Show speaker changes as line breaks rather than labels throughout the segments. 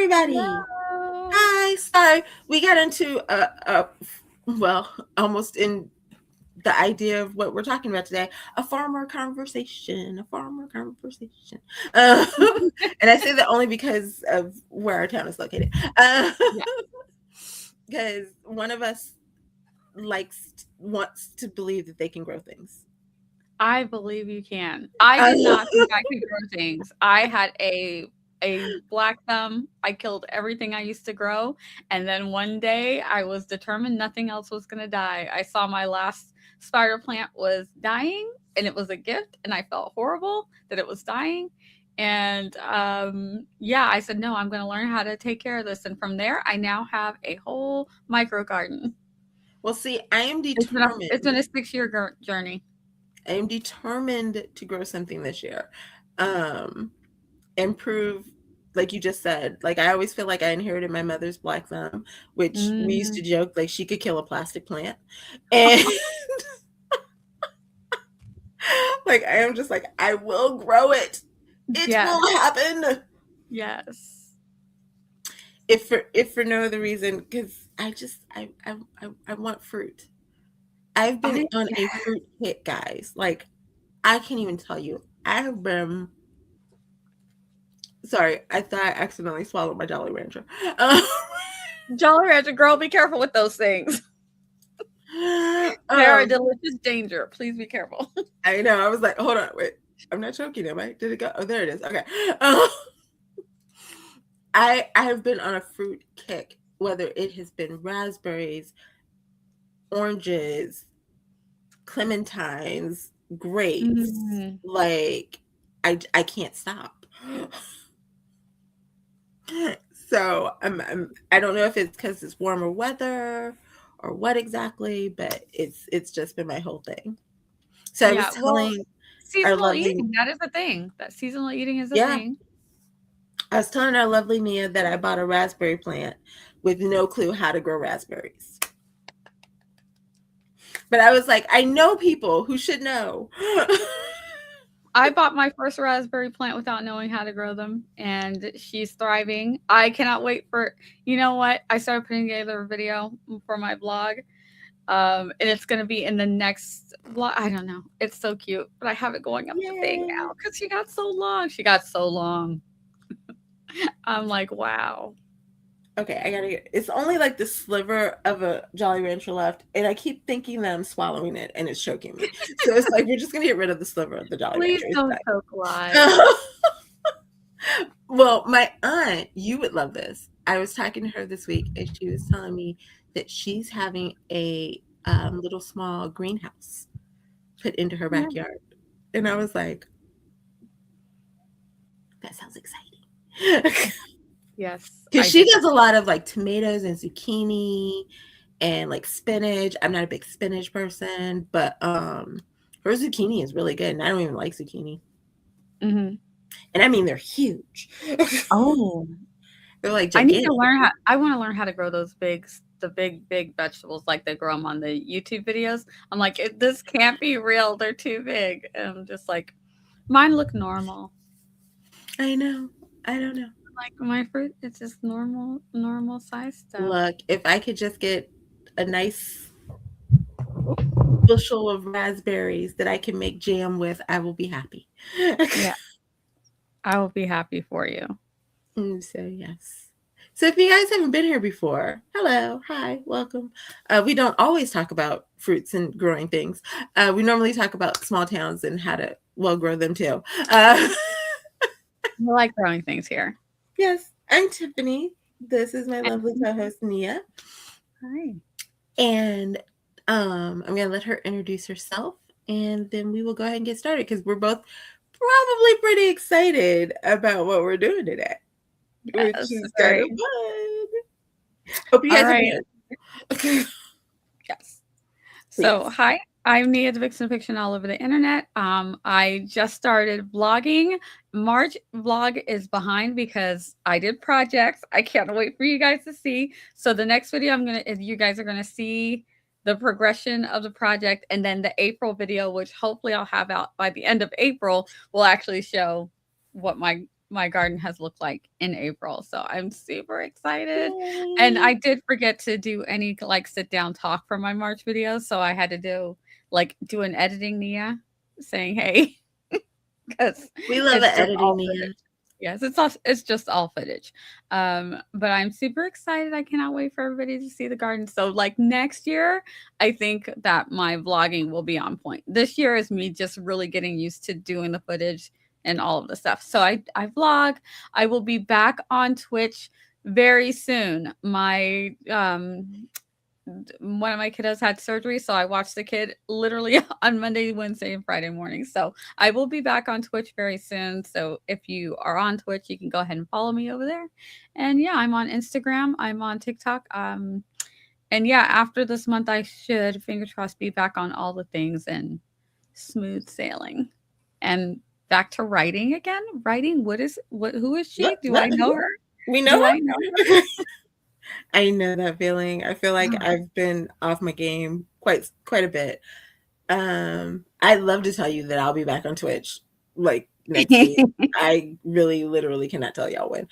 everybody.
Hello.
Hi. Sorry, we got into almost in the idea of what we're talking about today, a farmer conversation, Uh, and I say that only because of where our town is located.
Yeah,
Because one of us wants to believe that they can grow things.
I believe you can. I
Uh,
did not think I could grow things. I had a black thumb. I killed everything I used to grow, and then one day I was determined nothing else was going to die. I saw my last spider plant was dying, and it was a gift, and I felt horrible that it was dying. And yeah, I said no. I'm going to learn how to take care of this, and from there, I now have a whole micro garden.
well, see, I am
It's been
determined.
a 6 year journey.
I am determined to grow something this year. Um, Improve, like you just said. Like I always feel like I inherited my mother's black thumb, which we used to
Mhm.
joke like she could kill a plastic plant. And like I am just like, I will grow it. It
Yes,
will happen.
yes.
If for no other reason, because I want fruit. I've been
I
on
yeah.
a fruit hit, guys. Like I can't even tell you. I have been sorry, I thought I accidentally swallowed my Jolly Rancher.
Jolly Rancher girl, be careful with those things. They are a
Um,
delicious danger. Please be careful.
I know. I was like, hold on, wait. I'm not choking, am I? Did it go? Oh, there it is. Okay. Um, I have been on a fruit kick, whether it has been raspberries, oranges, clementines, grapes.
Mm.
Like I can't stop. So I don't know if it's because it's warmer weather or what exactly, but it's just been my whole thing. So I was
Yeah, well,
telling our
seasonal
lovely
eating, that is a thing. That seasonal eating is a
yeah,
thing.
I was telling our lovely Mia that I bought a raspberry plant with no clue how to grow raspberries. But I was like, I know people who should know.
I bought my first raspberry plant without knowing how to grow them, and she's thriving. I cannot wait for you know what? I started putting together a video for my blog. And it's gonna be in the next vlog. I don't know. It's so cute, but I have it going up the thing
Yay.
now because she got so long. She got so long. I'm like, wow.
Okay, I gotta get it's only like the sliver of a Jolly Rancher left, and I keep thinking that I'm swallowing it and it's choking me. So it's like we're just gonna get rid of the sliver of the Jolly
Please
Rancher. It's
don't
fine.
choke live.
Well, my aunt, you would love this. I was talking to her this week, and she was telling me that she's having a little small greenhouse put into her
Yeah.
backyard, and I was like, that sounds exciting.
Yes,
Because
I
she
do too.
does a lot of like tomatoes and zucchini and like spinach. I'm not a big spinach person, but her zucchini is really good, and I don't even like zucchini.
Mhm.
And I mean they're huge.
Oh,
They're like
I need
gigantic.
to learn how. I want to learn how to grow those the big vegetables like they grow them on the YouTube videos. I'm like, this can't be real. They're too big. And I'm just like, mine look normal.
I know. I don't know.
Like my fruit, it's just normal size stuff.
Look, if I could just get a nice bushel of raspberries that I can make jam with, I will be happy.
Yeah, I will be happy for you.
So yes. So if you guys haven't been here before, hello, hi, welcome. We don't always talk about fruits and growing things. We normally talk about small towns and how to well grow them too. Uh,
I like growing things here.
yes, I'm Tiffany. This is my lovely
And
co-host Nia,
hi.
and I'm gonna let her introduce herself, and then we will go ahead and get started because we're both probably pretty excited about what we're doing today, which
Yes,
is kind of
very.
fun. Hope you
All
guys have
right.
been.
Yes. So,
Please.
hi, I'm Nia, the Vixen Fiction all over the internet. I just started vlogging. March vlog is behind because I did projects. I can't wait for you guys to see. So the next video you guys are gonna see the progression of the project, and then the April video, which hopefully I'll have out by the end of April, will actually show what my garden has looked like in April. So I'm super excited. And
Yay.
I did forget to do any like sit down talk for my March video. So I had to do an editing Nia saying hey because
We love
it's
the
just
editing,
all
Nia.
footage. Yes, it's just all footage. But I'm super excited. I cannot wait for everybody to see the garden. So like next year, I think that my vlogging will be on point. This year is me just really getting used to doing the footage and all of the stuff. So I vlog. I will be back on Twitch very soon. My one of my kiddos had surgery, so I watched the kid literally on Monday, Wednesday, and Friday morning. So I will be back on Twitch very soon. So if you are on Twitch, you can go ahead and follow me over there. And yeah, I'm on Instagram, I'm on TikTok. And yeah, after this month, I should, fingers crossed, be back on all the things and smooth sailing. And back to writing again. Writing, who is she? Do I know her?
We know
Do I know
her. I know that feeling. I feel like
her?
I've been off my game quite a bit. I'd love to tell you that I'll be back on Twitch like next week. I really literally cannot tell y'all when.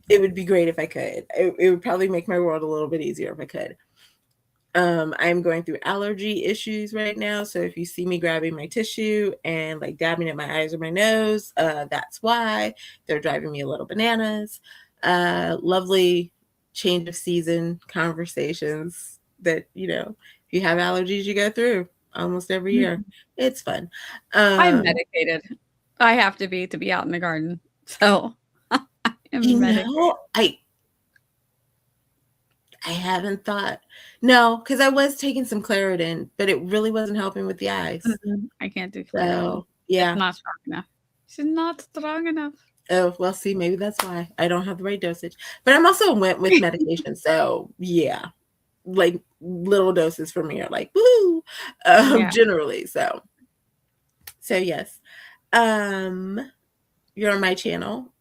It would be great if I could. It would probably make my world a little bit easier if I could. I'm going through allergy issues right now, so if you see me grabbing my tissue and like dabbing at my eyes or my nose, that's why. They're driving me a little bananas. Lovely change of season conversations that, if you have allergies, you go through almost every year. It's fun.
I'm medicated. I have to be out in the garden. So I am medicated.
I haven't thought. No, because I was taking some Claritin, but it really wasn't helping with the eyes.
I can't do Claritin.
So, yeah.
It's not strong enough. She's not strong enough.
Oh, well, see, maybe that's why I don't have the right dosage. But I'm also went with medication. So, yeah, like little doses for me are like, woo, generally. So, yes. You're on my channel.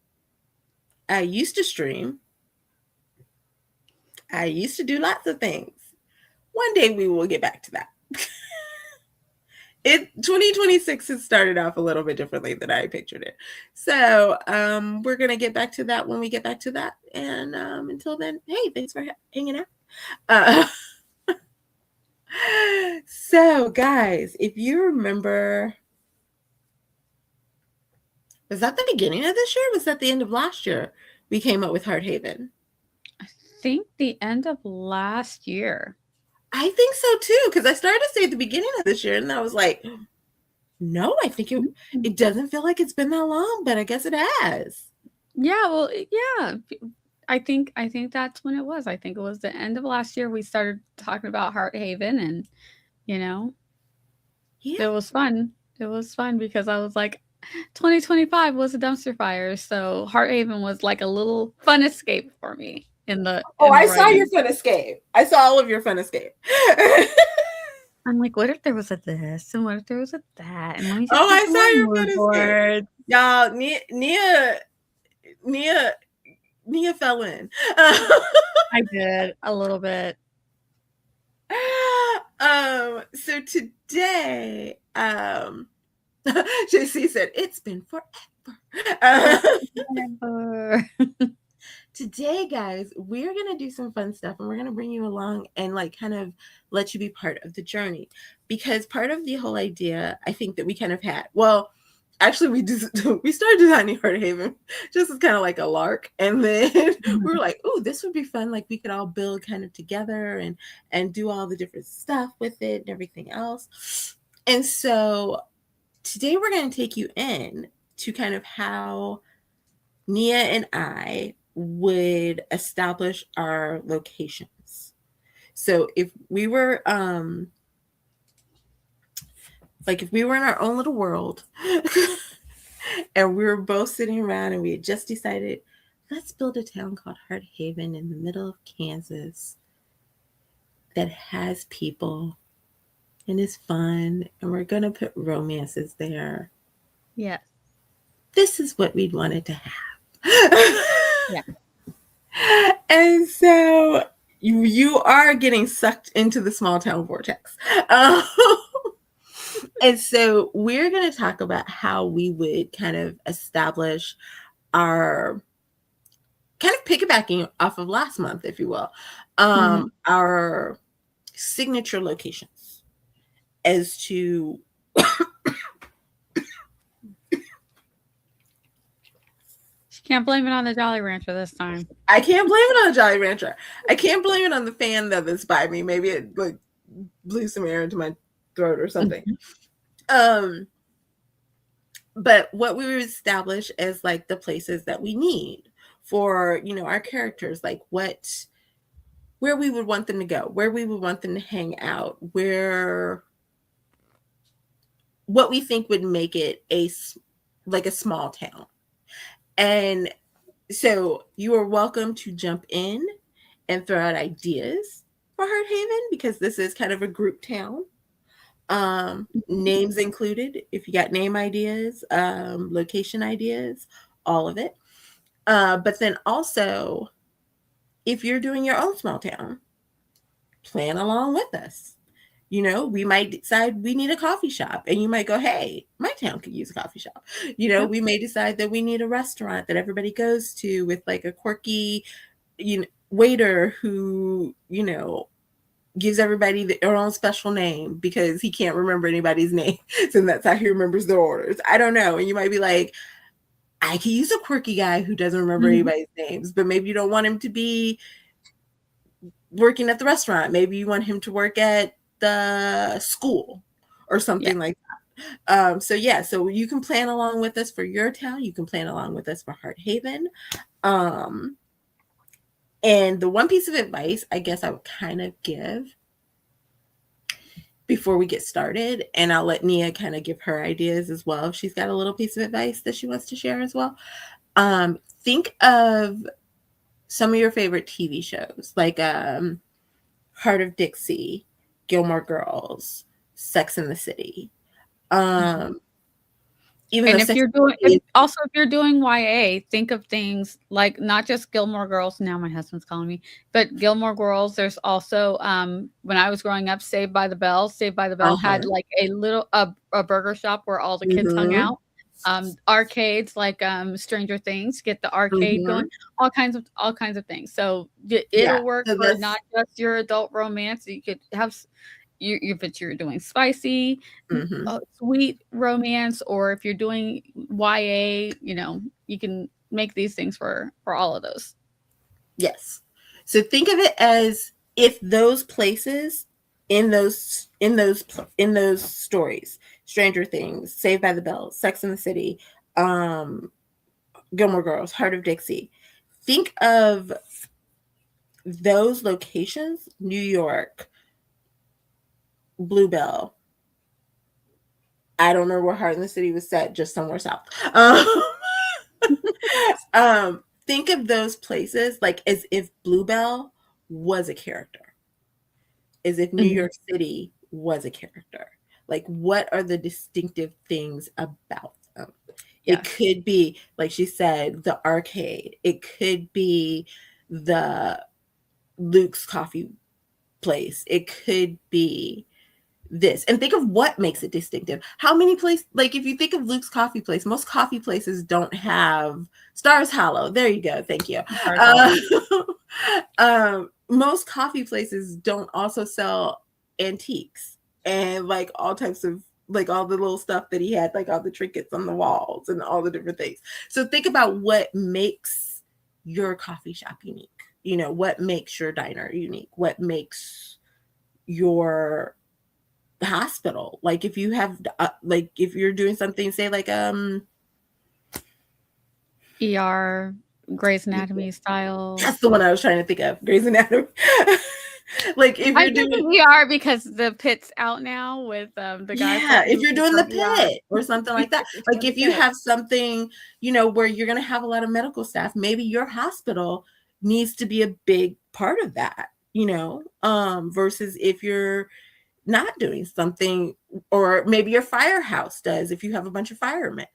I used to stream. I used to do lots of things. One day we will get back to that. 2026 has started off a little bit differently than I pictured it. So we're going to get back to that when we get back to that. And until then, hey, thanks for hanging out. So, guys, if you remember, was that the beginning of this year? Was that the end of last year? We came up with Heart Haven.
I think the end of last year.
I think so too, because I started to say at the beginning of this year, and I was like, no, I think it doesn't feel like it's been that long, but I guess it has.
Yeah, well, yeah. I think that's when it was. I think it was the end of last year we started talking about Heart Haven, and
yeah.
It was fun. It was fun because I was like, 2025 was a dumpster fire, so Heart Haven was like a little fun escape for me
I saw your fun escape. I saw all of your fun escape.
I'm like, what if there was a this and what if there was a that? And let me
just I saw your fun escape. Y'all, Nia fell in.
I did a little bit.
So today, JC said it's been forever. Today, guys, we're going to do some fun stuff and we're going to bring you along and like kind of let you be part of the journey, because part of the whole idea, I think, that we kind of had, well, actually we started designing Heart Haven just as kind of like a lark, and then we were like, oh, this would be fun, like we could all build kind of together and do all the different stuff with it and everything else. And so today we're going to take you in to kind of how Nia and I would establish our locations. So if we were if we were in our own little world and we were both sitting around and we had just decided, let's build a town called Heart Haven in the middle of Kansas that has people and is fun, and we're going to put romances there.
Yes.
This is what we'd wanted to have. Yeah. And so you are getting sucked into the small town vortex. And so we're going to talk about how we would kind of establish our kind of piggybacking off of last month, if you will,
Mhm.
our signature locations as to
She can't blame it on the Jolly Rancher this time.
I can't blame it on the Jolly Rancher. I can't blame it on the fan that's by me. Maybe it like blew some air into my throat or something.
Mhm.
Um, but what we would establish as like the places that we need for, you know, our characters, like where we would want them to go, where we would want them to hang out, where what we think would make it like a small town. And so you are welcome to jump in and throw out ideas for Heart Haven because this is kind of a group town. Names included, if you got name ideas, location ideas, all of it. But then also, if you're doing your own small town, plan along with us. You know, we might decide we need a coffee shop, and you might go, hey, my town could use a coffee shop. You know,
Yep.
we may decide that we need a restaurant that everybody goes to with like a quirky, waiter who, gives everybody their own special name because he can't remember anybody's name. So that's how he remembers their orders. I don't know. And you might be like, I could use a quirky guy who doesn't remember
Mhm.
anybody's names, but maybe you don't want him to be working at the restaurant. Maybe you want him to work at the school or
Yeah.
something like that. So yeah, so you can plan along with us for your town. You can plan along with us for Heart Haven. Um, and the one piece of advice I guess I would kind of give before we get started, and I'll let Nia kind of give her ideas as well. She's got a little piece of advice that she wants to share as well. Think of some of your favorite TV shows, like Heart of Dixie, Gilmore Girls, Sex in the City.
Mhm.
Um, even though
And if
Sex
you're
in
doing
the City
if you're doing YA, think of things like not just Gilmore Girls, now my husband's calling me, but Gilmore Girls, there's also, when I was growing up, Saved by the Bell. Saved by the Bell had,
uh-huh.
like, a burger shop where all the kids hung
Mm-hmm.
out. Arcades like, Stranger Things, get the arcade going,
Mm-hmm.
all kinds of things. So,
Yeah.
it'll work
So
for not
that's
just your adult romance, you could have if you're doing spicy,
mm-hmm.
sweet romance, or if you're doing YA, you can make these things for all of those.
Yes. So think of it as if those places in those stories, Stranger Things, Saved by the Bell, Sex in the City, um, Gilmore Girls, Heart of Dixie. Think of those locations, New York, Bluebell. I don't know where Heart in the City was set, just somewhere south. Think of those places like as if Bluebell was a character, as if New
Mhm.
York City was a character. Like, what are the distinctive things about them? It
Yes.
could be, like she said, the arcade. It could be the Luke's coffee place. It could be this. And think of what makes it distinctive. How many places, like if you think of Luke's coffee place, most coffee places don't have Stars Hollow. There you go. Thank you.
Stars Hollow.
Most coffee places don't also sell antiques and like all types of like all the little stuff that he had, like all the trinkets on the walls and all the different things. So think about what makes your coffee shop unique. You know, what makes your diner unique? What makes your hospital, like if you have like if you're doing something, say like
ER, Grey's Anatomy style.
that's the one I was trying to think of, Grey's Anatomy. Like if
I
you're
think
doing,
of ER because the pit's out now with, the guy
yeah,
from
if you're doing the
from ER.
pit or something like that,
If you're
like
doing
if
the
you
pit.
have something, where you're going to have a lot of medical staff, maybe your hospital needs to be a big part of that, versus if you're not doing something, or maybe your firehouse does if you have a bunch of firemen.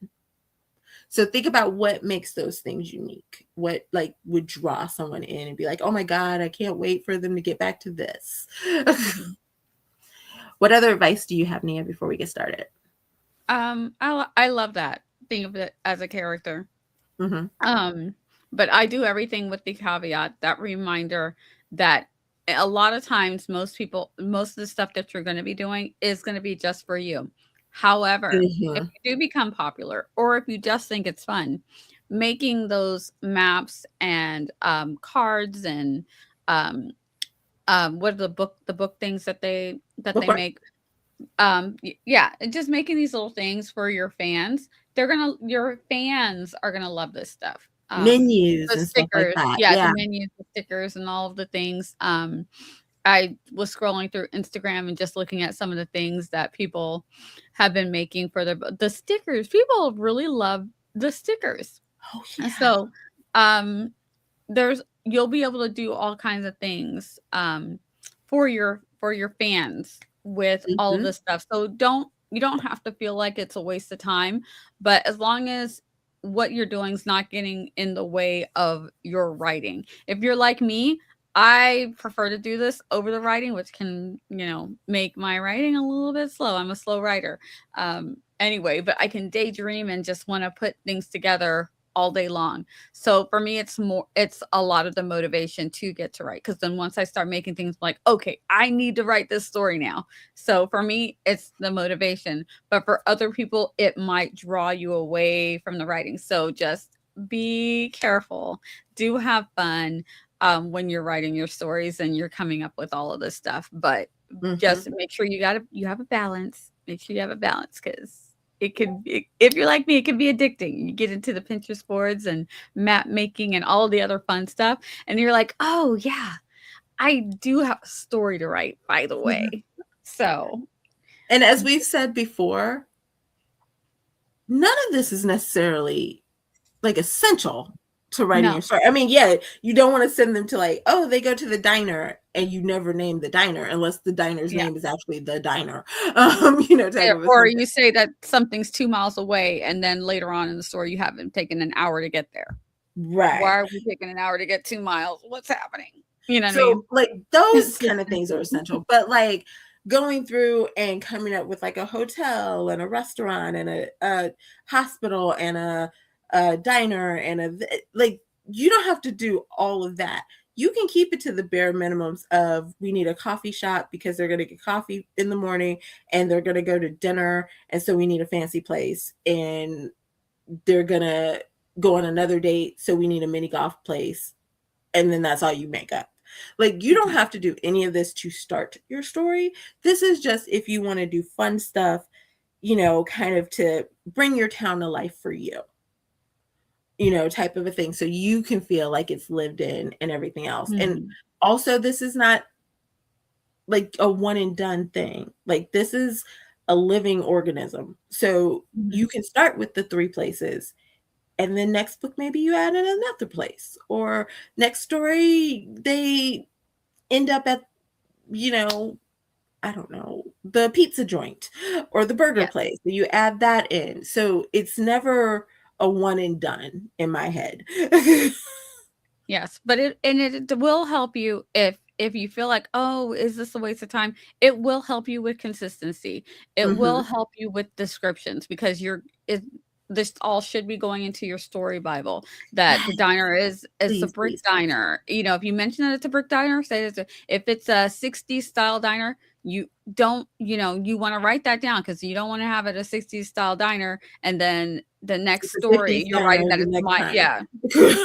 So think about what makes those things unique. What like would draw someone in and be like, "Oh my god, I can't wait for them to get back to this."
Mhm.
What other advice do you have, Nia, before we get started?
I love that. Think of it as a character.
Mm-hmm.
Um, but I do everything with the caveat, that reminder that a lot of times most of the stuff that you're going to be doing is going to be just for you. However, if
Mm-hmm.
you do become popular, or if you just think it's fun, making those maps and cards and um, what are the book things that they
Bookmark.
make, yeah, and just making these little things for your fans. Your fans are gonna love this stuff.
Menus
The
and stuff like
stickers,
that.
yeah, the
Yeah.
menus, the stickers, and all of the things. I was scrolling through Instagram and just looking at some of the things that people have been making for the stickers. People really love the stickers.
Oh
And
yeah.
so, um, you'll be able to do all kinds of things for your fans with all of
Mm-hmm.
this stuff. So you don't have to feel like it's a waste of time, but as long as what you're doing is not getting in the way of your writing. If you're like me, I prefer to do this over the writing, which can, make my writing a little bit slow. I'm a slow writer. Anyway, but I can daydream and just want to put things together all day long. So for me, it's a lot of the motivation to get to write. Cause then once I start making things like, okay, I need to write this story now. So for me, it's the motivation, but for other people, it might draw you away from the writing. So just be careful, do have fun when you're writing your stories and you're coming up with all of this stuff, but
Mm-hmm.
just make sure you have a balance. Make sure you have a balance, because if you're like me, it can be addicting. You get into the Pinterest boards and map making and all the other fun stuff, and you're like, oh yeah, I do have a story to write, by the
Mm-hmm.
way. So
And as we've said before, none of this is necessarily like essential to writing your
no,
story. I mean, yeah, you don't want to send them to like, oh, they go to the diner and you never name the diner unless the diner's
yeah.
name is actually the diner, type of a
Or
something.
you say that something's 2 miles away, and then later on in the story, you haven't taken an hour to get there. Why
Right.
are we taking an hour to get 2 miles? What's happening? You know what I
So
mean?
like those kind of things are
Consistency.
essential, but like going through and coming up with like a hotel and a restaurant and a hospital and a diner and like you don't have to do all of that. You can keep it to the bare minimums of we need a coffee shop because they're going to get coffee in the morning and they're going to go to dinner, and so we need a fancy place, and they're going to go on another date, so we need a mini golf place, and then that's all you make up. Like you don't
Mhm.
have to do any of this to start your story. This is just if you want to do fun stuff, kind of to bring your town to life for you, type of a thing. So you can feel like it's lived in and everything else. And
Mhm.
also, this is not like a one and done thing. Like this is a living organism. So
Mhm.
you can start with the three places, and then next book maybe you add in another place, or next story they end up at, you know, I don't know, the pizza joint or the burger
Yes.
place. You add that in. So it's never a one and done in my head.
Yes, but it will help you if you feel like, "Oh, is this a waste of time?" It will help you with consistency. It will
Hmm.
help you with descriptions, because this all should be going into your story Bible, that the
Yes,
diner is a
please,
brick
please.
diner. If you mention that it's a brick diner, say if it's a 60s style diner, you don't, you wanna write that down, because you don't wanna have it a 60s style diner, and then the next
It's a
story,
50s
you're
diner
writing that
the
it's
next
my
time.
yeah.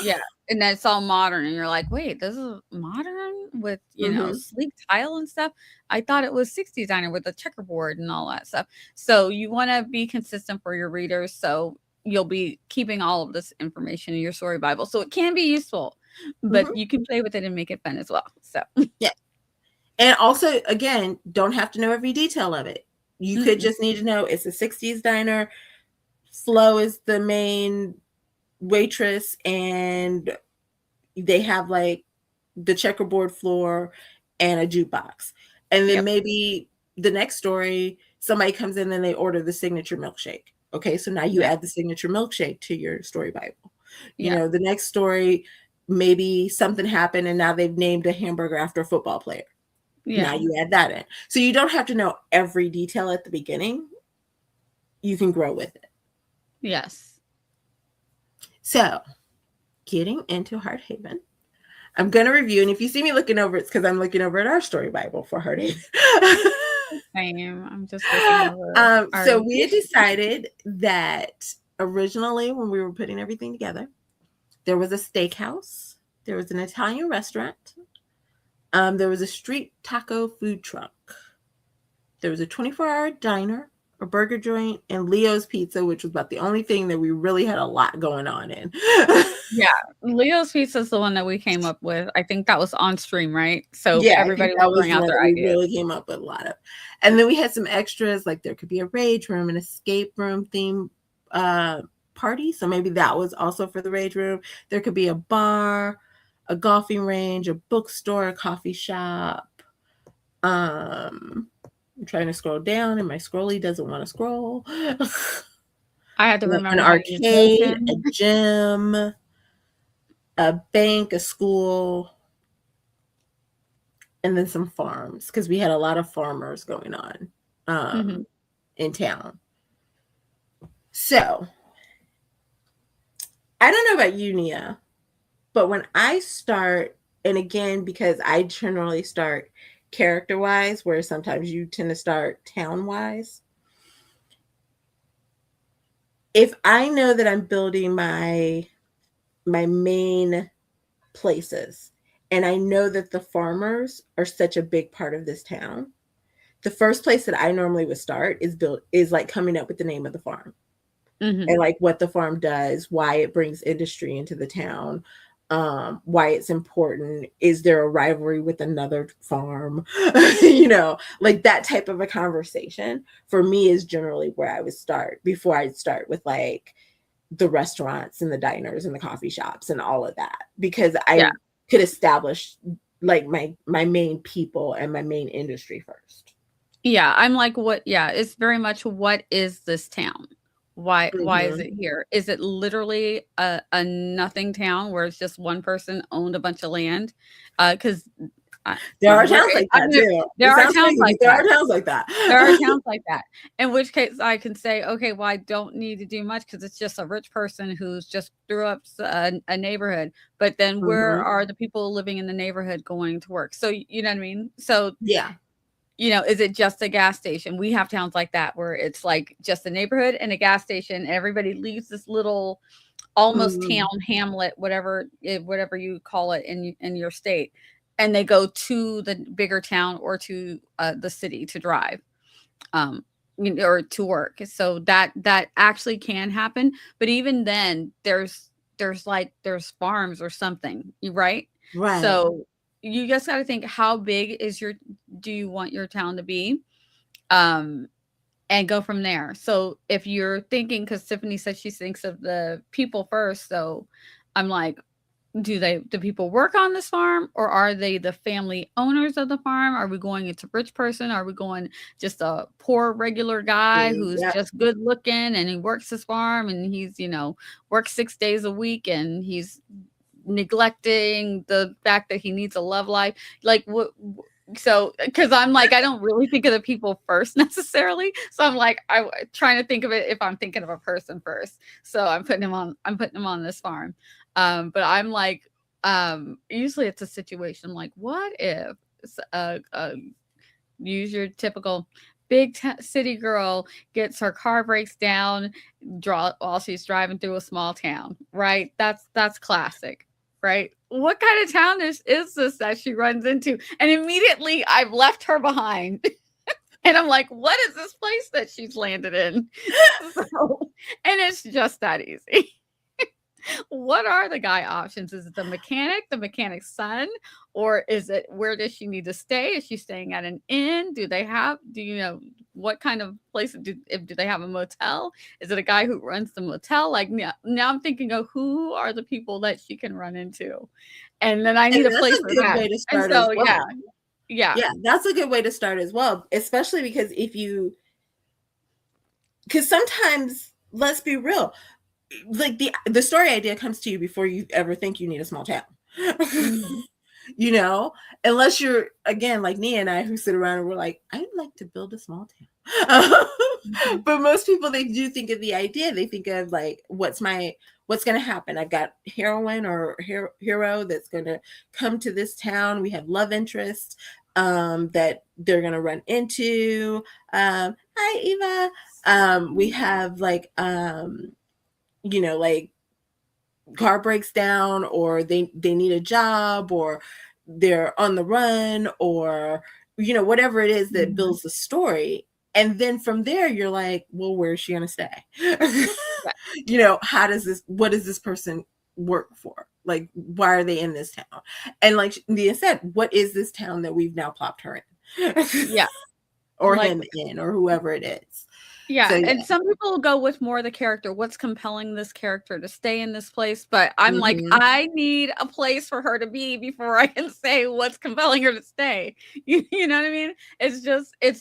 Yeah, and then it's all modern, and you're like, "Wait, this is modern with,
Hmm.
sleek tile and stuff? I thought it was 60s diner with the checkerboard and all that stuff." So you wanna be consistent for your readers, so you'll be keeping all of this information in your story Bible, so it can be useful, but
Hmm.
you can play with it and make it fun as well, so
Yeah. And also, again, don't have to know every detail of it. You could
Mm-mm.
just need to know it's a 60s diner. Flo is the main waitress, and they have like the checkerboard floor and a jukebox. And then
Yep,
maybe the next story, somebody comes in and they order the signature milkshake. Okay, so now you
yep,
add the signature milkshake to your story Bible.
yeah,
The next story, maybe something happened and now they've named a hamburger after a football player. Now
yeah.
you add that in. So you don't have to know every detail at the beginning, you can grow with it.
Yes.
So, getting into Heart Haven, I'm going to review, and if you see me looking over, it's because I'm looking over at our story Bible for Heart Haven.
Same. I'm just looking over our.
So we had decided that originally, when we were putting everything together, there was a steakhouse, there was an Italian restaurant, there was a street taco food truck, there was a 24-hour diner, a burger joint, and Leo's Pizza, which was about the only thing that we really had a lot going on in.
Yeah, Leo's Pizza is the one that we came up with. I think that was on stream, right? So
Yeah, I think
everybody was
that was
throwing
the
out
one
their
that we
ideas.
really came up with a lot of. And then we had some extras, like there could be a rage room, an escape room theme party. So maybe that was also for the rage room. There could be a bar, a golfing range, a bookstore, a coffee shop. I'm trying to scroll down and my scrolly doesn't want to scroll.
I had to
An
remember how to use
arcade, a
Vixen.
gym, a bank, a school, and then some farms because we had a lot of farmers going on
Mhm.
in town. So I don't know about you, Nia, but when I start, and again, because I generally start character wise, where sometimes you tend to start town wise, if I know that I'm building my main places and I know that the farmers are such a big part of this town, the first place that I normally would start is like coming up with the name of the farm
Mhm.
and like what the farm does, why it brings industry into the town, why it's important. Is there a rivalry with another farm? Like that type of a conversation for me is generally where I would start before I'd start with like the restaurants and the diners and the coffee shops and all of that because
Yeah.
I could establish like my main people and my main industry first.
Yeah, I'm like, what yeah, it's very much what is this town? Why is
Mm-hmm.
it here? Is it literally a nothing town where it's just one person owned a bunch of land? Because
There are towns like
I'm
that
gonna
too.
there
It
are
sounds
towns
crazy,
like
but there are
that.
towns like that.
There are towns like that. In which case I can say, okay, well, I don't need to do much because it's just a rich person who's just threw up a neighborhood. But then where
Mm-hmm.
are the people living in the neighborhood going to work? So you know what I mean? So
Yeah.
is it just a gas station? We have towns like that where it's like just a neighborhood and a gas station. Everybody leaves this little almost
Mm-hmm.
town, hamlet, whatever you call it in your state, and they go to the bigger town or to the city to drive, um, or to work. So that actually can happen. But even then, there's farms or something, right?
Right.
So you just got to think, how big do you want your town to be? Um, and go from there. So if you're thinking, because Tiffany said she thinks of the people first, so I'm like, do people work on this farm, or are they the family owners of the farm? Are we going into rich person? Are we going just a poor regular guy who's
Yeah.
just good looking and he works his farm and he's works 6 days a week and he's neglecting the fact that he needs a love life? Like what? So because I'm like, I don't really think of the people first necessarily, so I'm like, I trying to think of it if I'm thinking of a person first. So I'm putting him on this farm. But I'm like, usually it's a situation like, what if use your typical city girl gets her car breaks down draw while she's driving through a small town, right? That's classic, right? What kind of town is this that she runs into? And immediately I've left her behind. And I'm like, what is this place that she's landed in? So, and it's just that easy. What are the guy options? Is it the mechanic's son, or is it where does she need to stay? Is she staying at an inn? Do you know what kind of place do they have a motel? Is it a guy who runs the motel? Like now I'm thinking of who are the people that she can run into, and then I
And
need a
that's
place
a
for
good
that.
way to
And
start as
so
well.
yeah,
Yeah, that's a good way to start as well, especially because sometimes, let's be real, like the story idea comes to you before you ever think you need a small town.
mhm,
you know, unless you're again like Nia and I who sit around and we're like, I'd like to build a small town.
Mhm.
But most people, they do think of the idea. They think of like, what's going to happen? I've got heroine or hero that's going to come to this town. We have love interest that they're going to run into. Hi, Eva. We have like, like car breaks down, or they need a job, or they're on the run, or whatever it is that
Mhm.
builds the story. And then from there you're like, well, where's she going to stay?
Yeah.
What does this person work for? Like, why are they in this town? And like Nia said, what is this town that we've now plopped her in?
Yeah.
Or
Like,
him in, or whoever it is. So
yeah,
yeah.
and some people go with more the character. What's compelling this character to stay in this place? But I'm like,
Mm-hmm.
I need a place for her to be before I can say what's compelling her to stay. You know what I mean? It's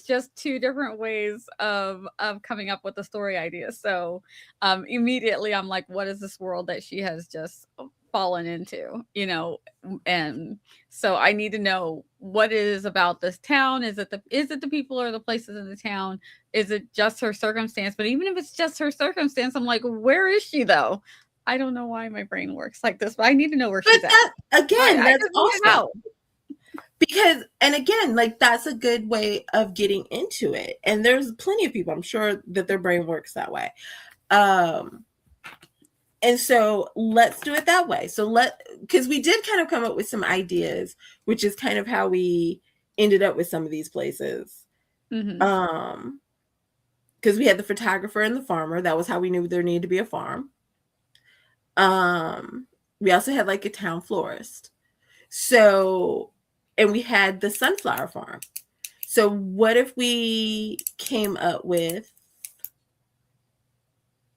just two different ways of coming up with the story idea. So immediately I'm like, what is this world that she has just fallen into? And so I need to know what it is about this town. Is it the people or the places in the town? Is it just her circumstance? But even if it's just her circumstance, I'm like, where is she though? I don't know why my brain works like this, but I need to know where
But
she's at.
that again,
I
that's
just need to
awesome.
know.
Because, and again, like that's a good way of getting into it. And there's plenty of people, I'm sure, that their brain works that way. And so let's do it that way. Because we did kind of come up with some ideas, which is kind of how we ended up with some of these places.
Mm-hmm.
Because we had the photographer and the farmer. That was how we knew there needed to be a farm. We also had like a town florist. So, and we had the sunflower farm. So what if we came up with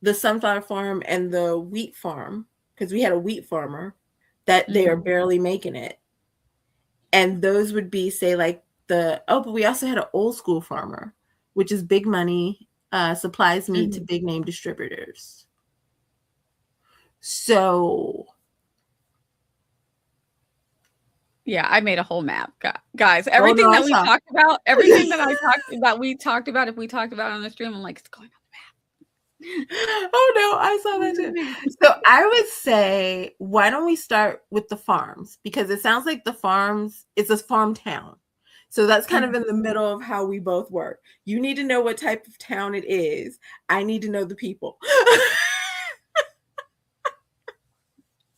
the sunflower farm and the wheat farm? Because we had a wheat farmer that they are
Mm-hmm.
barely making it. And those would be, say, like but we also had an old school farmer, which is big money, supplies meat to
Mm-hmm.
big name distributors. So
Yeah, I made a whole map, guys.
oh no,
Everything
I
that we
saw.
talked about, everything that we talked about, if we talked about on the stream, I'm like, it's going
Oh no, I saw that too.
on.
So I would say, why don't we start with the farms? Because it sounds like the farms, it's a farm town. So that's kind of in the middle of how we both work. You need to know what type of town it is. I need to know the people.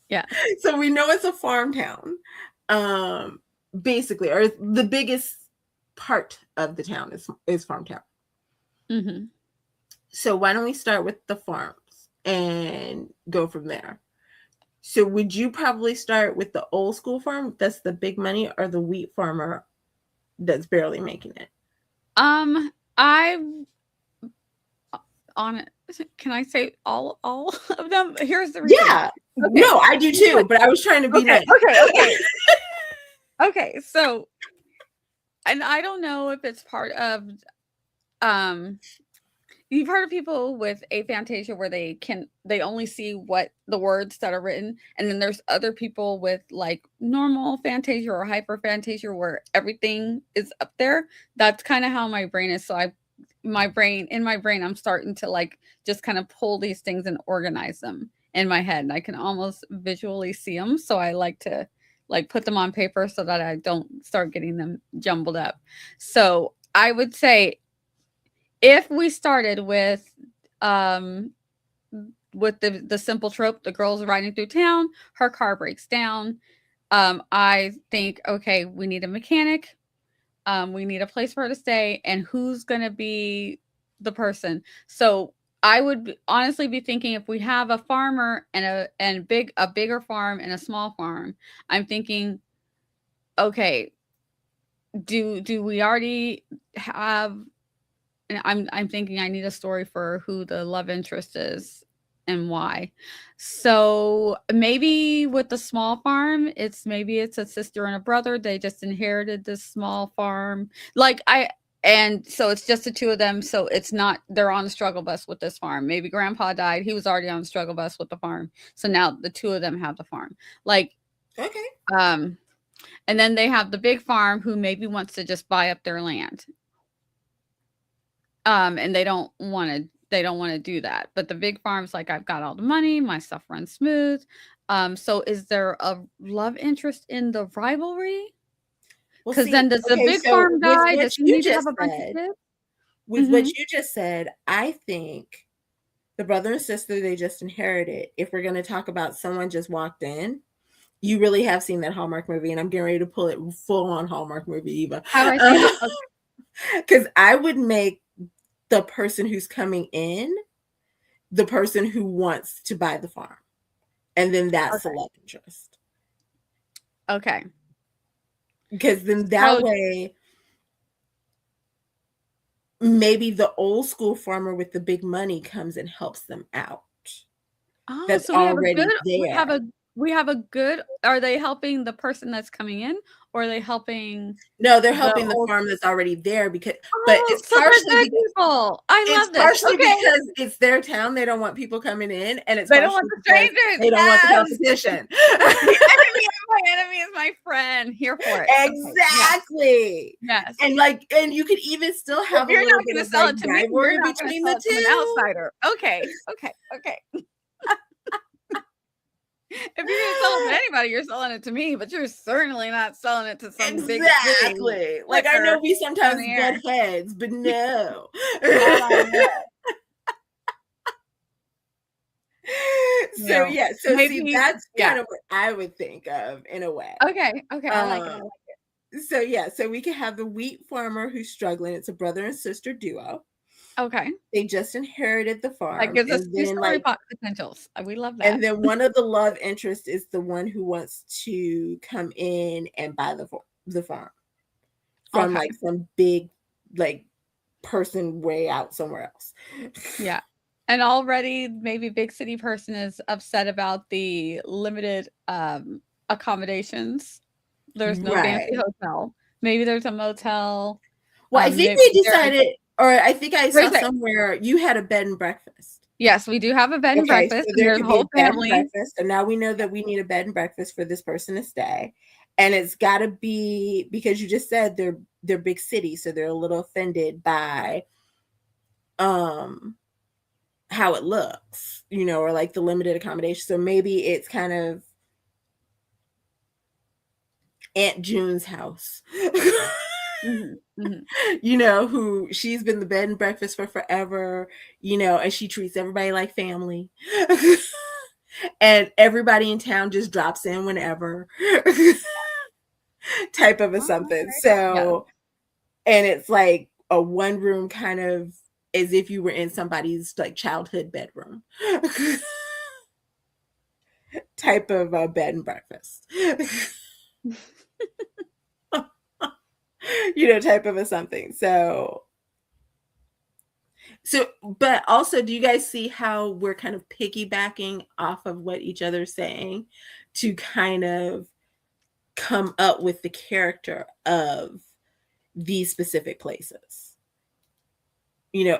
Yeah.
So we know it's a farm town. Basically, or the biggest part of the town is farm town.
Mm-hmm.
So why don't we start with the farms and go from there? So would you probably start with the old school farm that's the big money, or the wheat farmer that's barely making it?
I on it. Can I say all of them? Here's the reason.
Yeah.
Okay.
No, I do too, but I was trying to be
Okay.
nice.
Okay. Okay. So, and I don't know if it's part of um you've heard of people with aphantasia where they only see what the words that are written, and then there's other people with like normal fantasia or hyperphantasia where everything is up there. That's kind of how my brain is. So in my brain I'm starting to like just kind of pull these things and organize them in my head, and I can almost visually see them, so I like to like put them on paper so that I don't start getting them jumbled up. So I would say if we started um with the simple trope, the girl's riding through town, her car breaks down. I think, okay, we need a mechanic, we need a place for her to stay, and who's gonna be the person. So I would honestly be thinking, if we have a farmer and a bigger farm and a small farm, I'm thinking, okay, do we already have, and I'm thinking I need a story for who the love interest is and why. So maybe with the small farm, maybe it's a sister and a brother. They just inherited this small farm. And so it's just the two of them. So it's not, they're on the struggle bus with this farm. Maybe grandpa died. He was already on the struggle bus with the farm. So now the two of them have the farm. Like,
Okay.
um, And then they have the big farm who maybe wants to just buy up their land. And they don't wanna do that. But the big farm's like, "I've got all the money, my stuff runs smooth." So is there a love interest in the rivalry?
Well,
Because
see,
then does the
okay,
big
so
farm die? Does he need to have a bunch of kids?
with what
Mhm.
you just said, I think the brother and sister they just inherited, if we're going to talk about someone just walked in, you really have seen that Hallmark movie, and I'm getting ready to pull it full on Hallmark movie, Eva.
Have I seen it? Okay.
Because I would make the person who's coming in the person who wants to buy the farm. And then that's the
Okay.
love interest.
Okay.
Because then that
So
way, maybe the old school farmer with the big money comes and helps them out.
oh,
That's
so
already there.
we have a good are they helping the person that's coming in, or are they helping
No, they're
the
helping the
old
farm that's already there because, but
oh, so they're good people. I love this. Okay.
it's their town. They don't want people coming in, and it's
They don't want
partially
the
because
strangers.
they don't want the
Yes.
competition.
The enemy of my enemy is my friend. Here for it. Okay. Yes.
Exactly.
Yes.
And you could even still
If
have a
you're
little
not
bit
gonna
of
sell
like
it to me,
rivalry
you're not gonna
between
sell
the
it to an
two.
outsider. Okay. Okay. Okay. If you're gonna sell it to anybody, you're selling it to me, but you're certainly not selling it to some big city
Exactly. Like I know
flicker
we
down
sometimes
the
butt
air.
heads, but no.
Not on this. You
So
know,
yeah, so see
maybe
that's
yeah.
kind of what I would think of in a way.
Okay. Okay. I like it. I
Um
like
so yeah, so we can have the wheat farmer who's struggling. It's a brother and sister duo.
it. Okay.
They just inherited the
That
farm
gives us
and
2
then
story potentials. We love that.
and then one of the love interests is the one who wants to come in and buy the farm from
Okay.
like some big like person way out somewhere else.
Yeah. And already maybe big city person is upset about the limited accommodations. There's no fancy
Right.
hotel. Maybe there's a motel.
Well, I think
There,
they decided, or I think I
wait
saw
a sec.
somewhere you had a bed and breakfast.
Yes, we do have a bed and
Okay,
breakfast,
so
and
there
there's a
could be a
whole
bed and
family.
breakfast. So now we know that we need a bed and breakfast for this person to stay. And it's got to be because you just said they're big cities, so they're a little offended by um how it looks, or like the limited accommodation. So maybe it's kind of Aunt June's house.
Mhm, mhm.
Who she's been the bed and breakfast for forever, and she treats everybody like family. And everybody in town just drops in whenever type of a something.
Alright. Yes.
So, and it's like a one room kind of as if you were in somebody's like childhood bedroom type of bed and breakfast. Type of a something. So, but also, do you guys see how we're kind of piggybacking off of what each other's saying to kind of come up with the character of these specific places,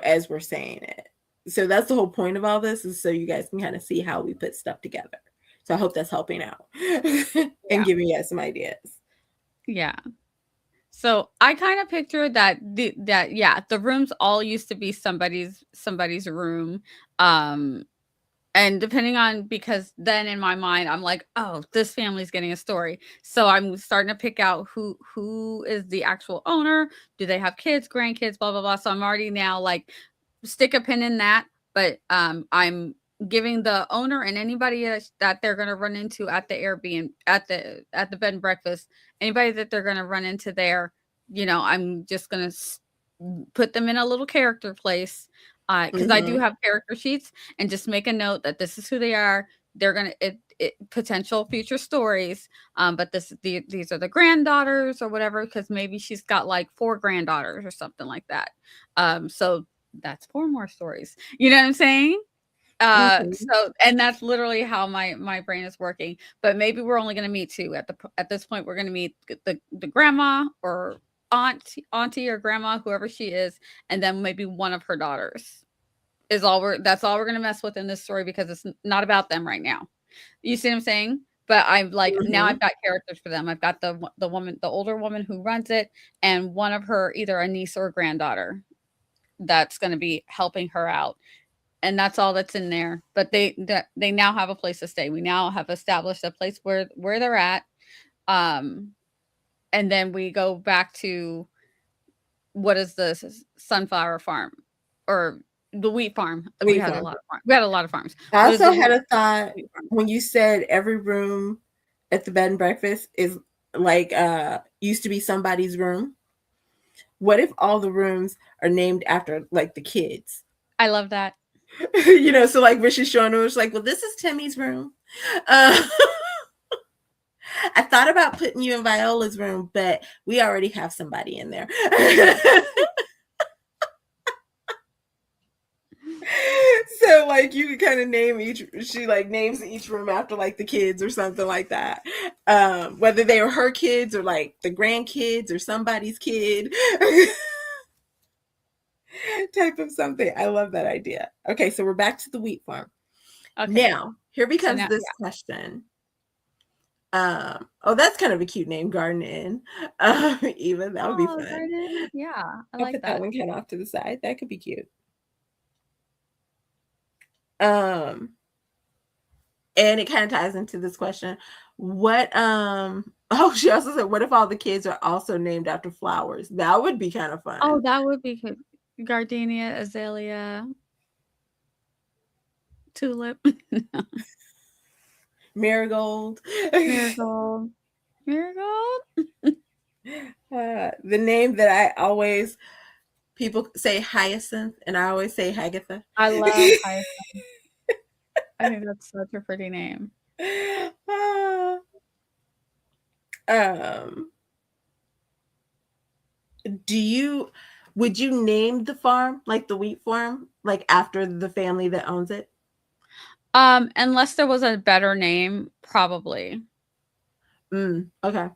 as we're saying it? So that's the whole point of all this, is so you guys can kind of see how we put stuff together. So I hope that's helping out and
Yeah.
giving you guys some ideas.
Yeah. So I kind of picture that the rooms all used to be somebody's room. And depending on because then in my mind I'm like, oh, this family's getting a story. So I'm starting to pick out who is the actual owner. Do they have kids, grandkids, blah blah blah. So I'm already now like stick a pin in that. But I'm giving the owner and anybody that they're gonna run into at the Airbnb at the bed and breakfast, anybody that they're gonna run into there, I'm just gonna put them in a little character place because I do
Mm-hmm.
have character sheets and just make a note that this is who they are. They're gonna potential future stories, but these are the granddaughters or whatever because maybe she's got like 4 granddaughters or something like that. So that's 4 more stories. You know what I'm saying?
Mm-hmm.
So and that's literally how my brain is working. But maybe we're only gonna meet 2 at this point. We're gonna meet the grandma or auntie or grandma, whoever she is, and then maybe one of her daughters is all we're that's all we're gonna mess with in this story because it's not about them right now. You see what I'm saying? but I'm like now
Mm-hmm.
I've got characters for them. I've got the woman, the older woman who runs it, and one of her either a niece or a granddaughter that's going to be helping her out, and that's all that's in there. But they now have a place to stay. We now have established a place where they're at, um, and then we go back to what is the sunflower farm or the wheat farm? We
Wheat
had a
farm.
lot of farms. We had a lot of farms.
I
What is
also
the
had a thought
wheat farm?
when you said every room at the bed and breakfast is like used to be somebody's room. What if all the rooms are named after like the kids?
I love that.
So like when she's showing them, it's like, well, this is Timmy's room. Uh, I thought about putting you in Viola's room, but we already have somebody in there. So like you could kind of name each, she like names each room after like the kids or something like that, whether they were her kids or like the grandkids or somebody's kid. Type of something. I love that idea. Okay, so we're back to the wheat farm
Okay,
now. Here
so
becomes
now
this question. Oh, that's kind of a cute name, Garden Inn. Even that would be
oh,
fun.
garden, yeah, I
I'll
like
put that
that.
one kind of off to the side. That could be cute. um and it kind of ties into this question. What oh, she also said, what if all the kids are also named after flowers? That would be kind of
Oh,
fun.
that would be good. Gardenia, azalea, tulip,
Marigold.
marigold, marigold.
The name that I always, people say hyacinth and I always say Hagatha.
I love hyacinth. I think that's such a pretty name.
Uh, um do you, would you name the farm, like the wheat farm, like after the family that owns it?
Unless there was a better name, probably.
Okay.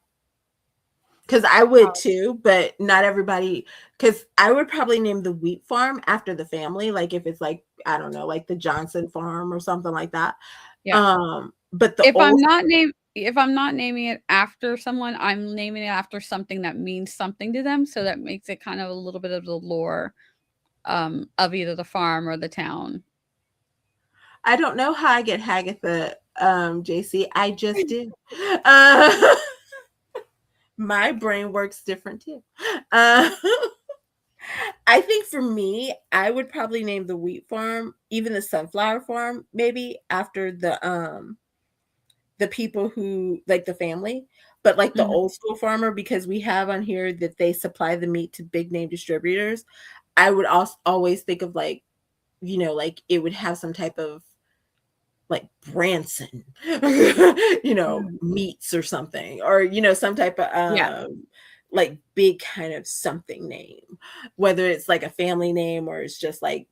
Because I would too, but not everybody. Because I would probably name the wheat farm after the family, like if it's like, I don't know, like the Johnson farm or something like that.
Yeah.
But the old,
If I'm not naming it after someone, I'm naming it after something that means something to them, so that makes it kind of a little bit of the lore, of either the farm or the town.
I don't know how I get Hagatha, JC. I just do. Uh, my brain works different too. Uh, I think for me, I would probably name the wheat farm, even the sunflower farm, maybe after the people who like the family, but like the
Mhm.
old school farmer, because we have on here that they supply the meat to big name distributors. I would also always think of like, like it would have some type of like Branson,
Mhm.
meats or something, or some type of
Yeah.
like big kind of something name, whether it's like a family name or it's just like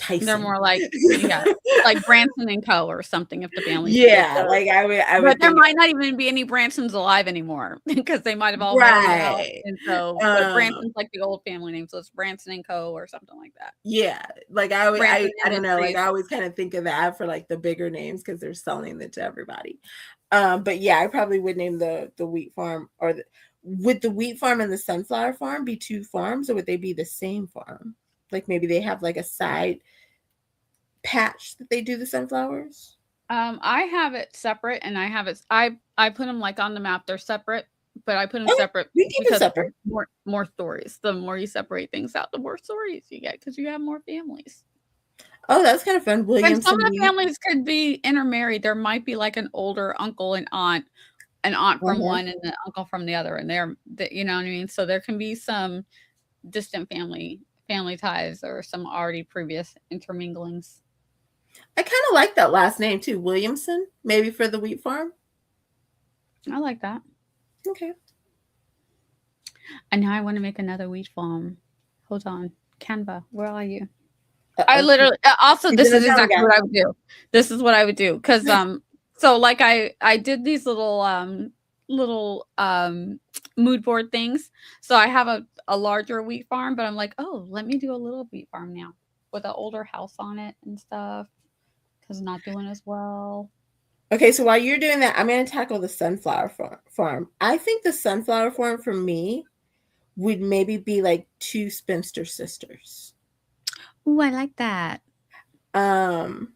They're
Tyson.
more like, yeah, like Branson and Co. or something if the family's big.
Yeah, like I
But
would
there
think,
might not even be any Bransons alive anymore because they might have all married out,
right.
and so but Branson's like the old family name, so it's Branson and Co. or something like that.
Yeah, like
Branson
I don't know, like
Industries.
I always kind of think of that for like the bigger names because they're selling it to everybody. But yeah, I probably would name the wheat farm, or would the wheat farm and the sunflower farm be two farms, or would they be the same farm? Like maybe they have like a side patch that they do the sunflowers.
I have it separate, and I have it. I put them like on the map. They're separate, but I put them
Oh,
separate
we keep it
because
separate.
more stories. The more you separate things out, the more stories you get because you have more families.
Oh, that's kind of fun.
And some
Williamson
of the
wheat.
families could be intermarried. There might be like an older uncle and aunt, an aunt from
Uh-huh.
one and an uncle from the other, and you know what I mean. So there can be some distant family ties or some already previous interminglings.
I kind of like that last name too, Williamson. Maybe for the wheat farm.
I like that.
Okay.
And now I want to make another wheat farm. Hold on, Canva, where are you? I
Uh-oh.
literally also
He's
this
in
is
the zone
exactly
again.
what I would do. This is what I would do because so like I did these little mood board things. So I have a larger wheat farm, but I'm like, oh, let me do a little wheat farm now with an older house on it and stuff because not doing as well.
Okay, so while you're doing that, I'm going to tackle the sunflower farm. I think the sunflower farm for me would maybe be like two spinster sisters.
Ooh, I like that.
Um,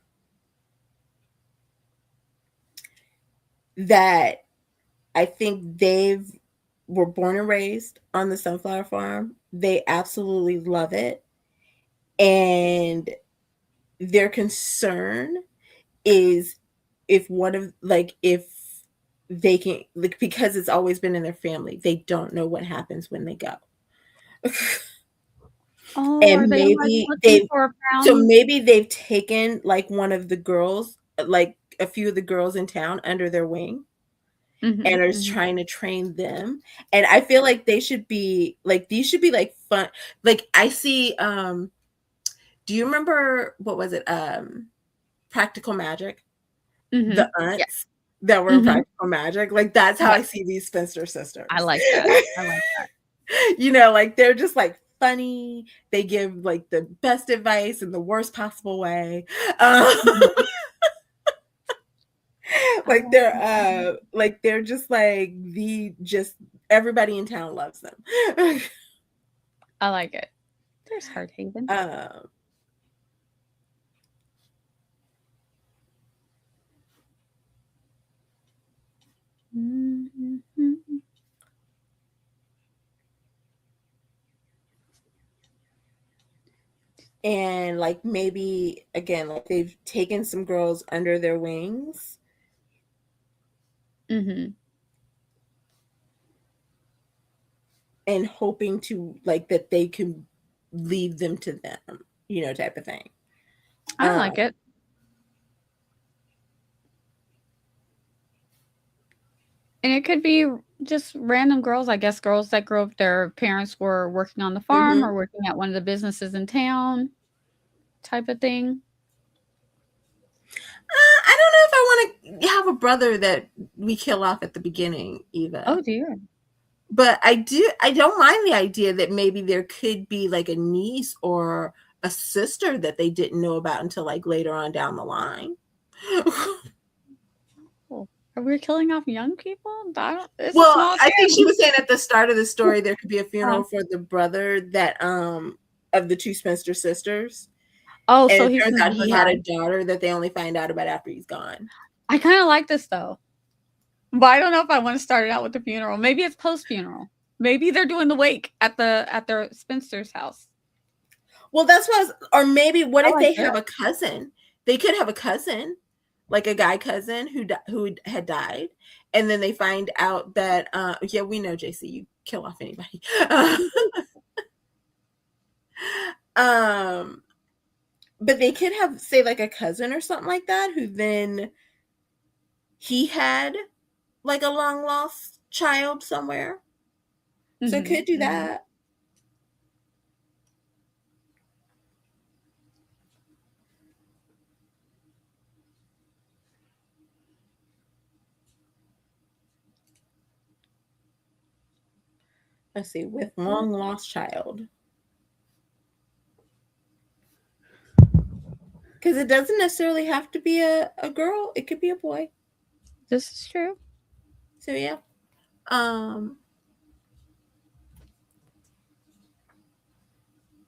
that I think they've were born and raised on the sunflower farm. They absolutely love it. And their concern is if one of like if they can like because it's always been in their family, they don't know what happens when they go.
Oh, are
And
they, like,
maybe
looking
they
for a
so
found.
maybe they've taken like one of the girls, like a few of the girls in town under their wing
Mhm,
and are
mhm,
trying to train them. And I feel like they should be like these should be like fun. Like I see do you remember what was it? Practical Magic? The
mhm. Yeah.
aunts that were in
Mhm.
Practical Magic. Like that's how
Yeah,
I see these spinster
I
sisters.
like that. I like that.
You know, like they're just like funny. They give like the best advice in the worst possible way. Um,
Mhm. I
like they're just like the just everybody in town loves them.
like it. There's Hearthaven.
um,
Mhm, mhm.
and like maybe again, like they've taken some girls under their wings
Mhm.
and hoping to like that they can lead them to them, you know, type of thing.
I
Um,
like it. And it could be just random girls, I guess, girls that grew up their parents were working on the farm
mhm.
or working at one of the businesses in town type of thing.
I don't know if I want to have a brother that we kill off at the beginning either.
Oh, dear.
But I don't mind the idea that maybe there could be like a niece or a sister that they didn't know about until like later on down the line.
Cool. Are we killing off young people? I don't it's a
Well,
small
I think she
town.
was saying at the start of the story there could be a
Uh,
funeral for the brother that of the two spinster sisters.
oh,
And
so
it
he's
turns
gonna
out
never
he had a
die.
daughter that they only find out about after he's gone.
I kinda like this, though, but I don't know if I wanna start it out with the funeral. Maybe it's post-funeral. Maybe they're doing the wake at their spinster's house.
Well, that's what I was, or maybe what
I
if
like
they
it.
have a cousin? They could have a cousin, like a guy cousin who had died, and then they find out that yeah, we know JC, you kill off anybody. um, but they could have say like a cousin or something like that who then he had like a long lost child somewhere. So it
Mhm,
could do
mhm.
that. Let's see, with long lost child. Because it doesn't necessarily have to be a girl, it could be a boy.
This is true.
So yeah. Um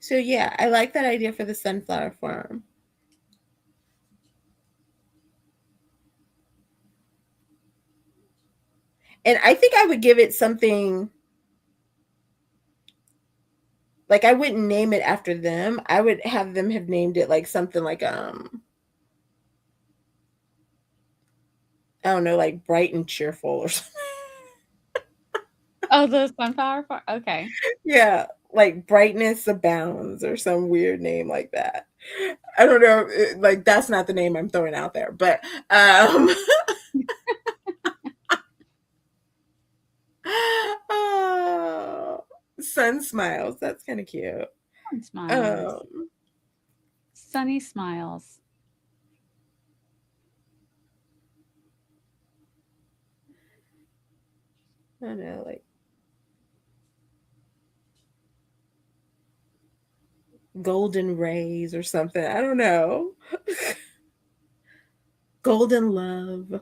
so yeah, I like that idea for the sunflower farm. And I think I would give it something like I wouldn't name it after them. I would have them have named it like something like I don't know, like bright and cheerful or something.
Oh, the sunflower farm? Okay.
Yeah, like brightness abounds or some weird name like that. I don't know, like that's not the name I'm throwing out there, but oh, sun smiles. That's kind of cute.
Fun smiles.
Um,
Sunny smiles.
I don't know, like golden rays or something. I don't know. Golden Love.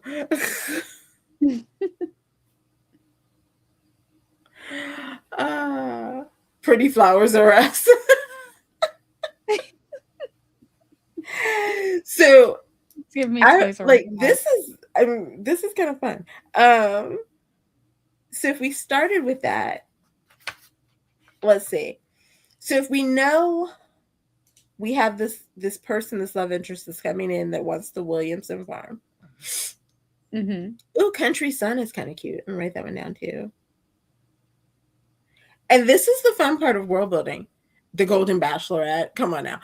uh, Pretty Flowers Are Us. So
Give me
I
Toys R Us.
like this is kind of fun. So if we started with that, let's see. So if we know we have this person, this love interest that's coming in that wants the Williamson farm. Ooh, Country Sun is kind of cute. I'm gonna write that one down too. And this is the fun part of world building. The Golden Bachelorette. Come on now.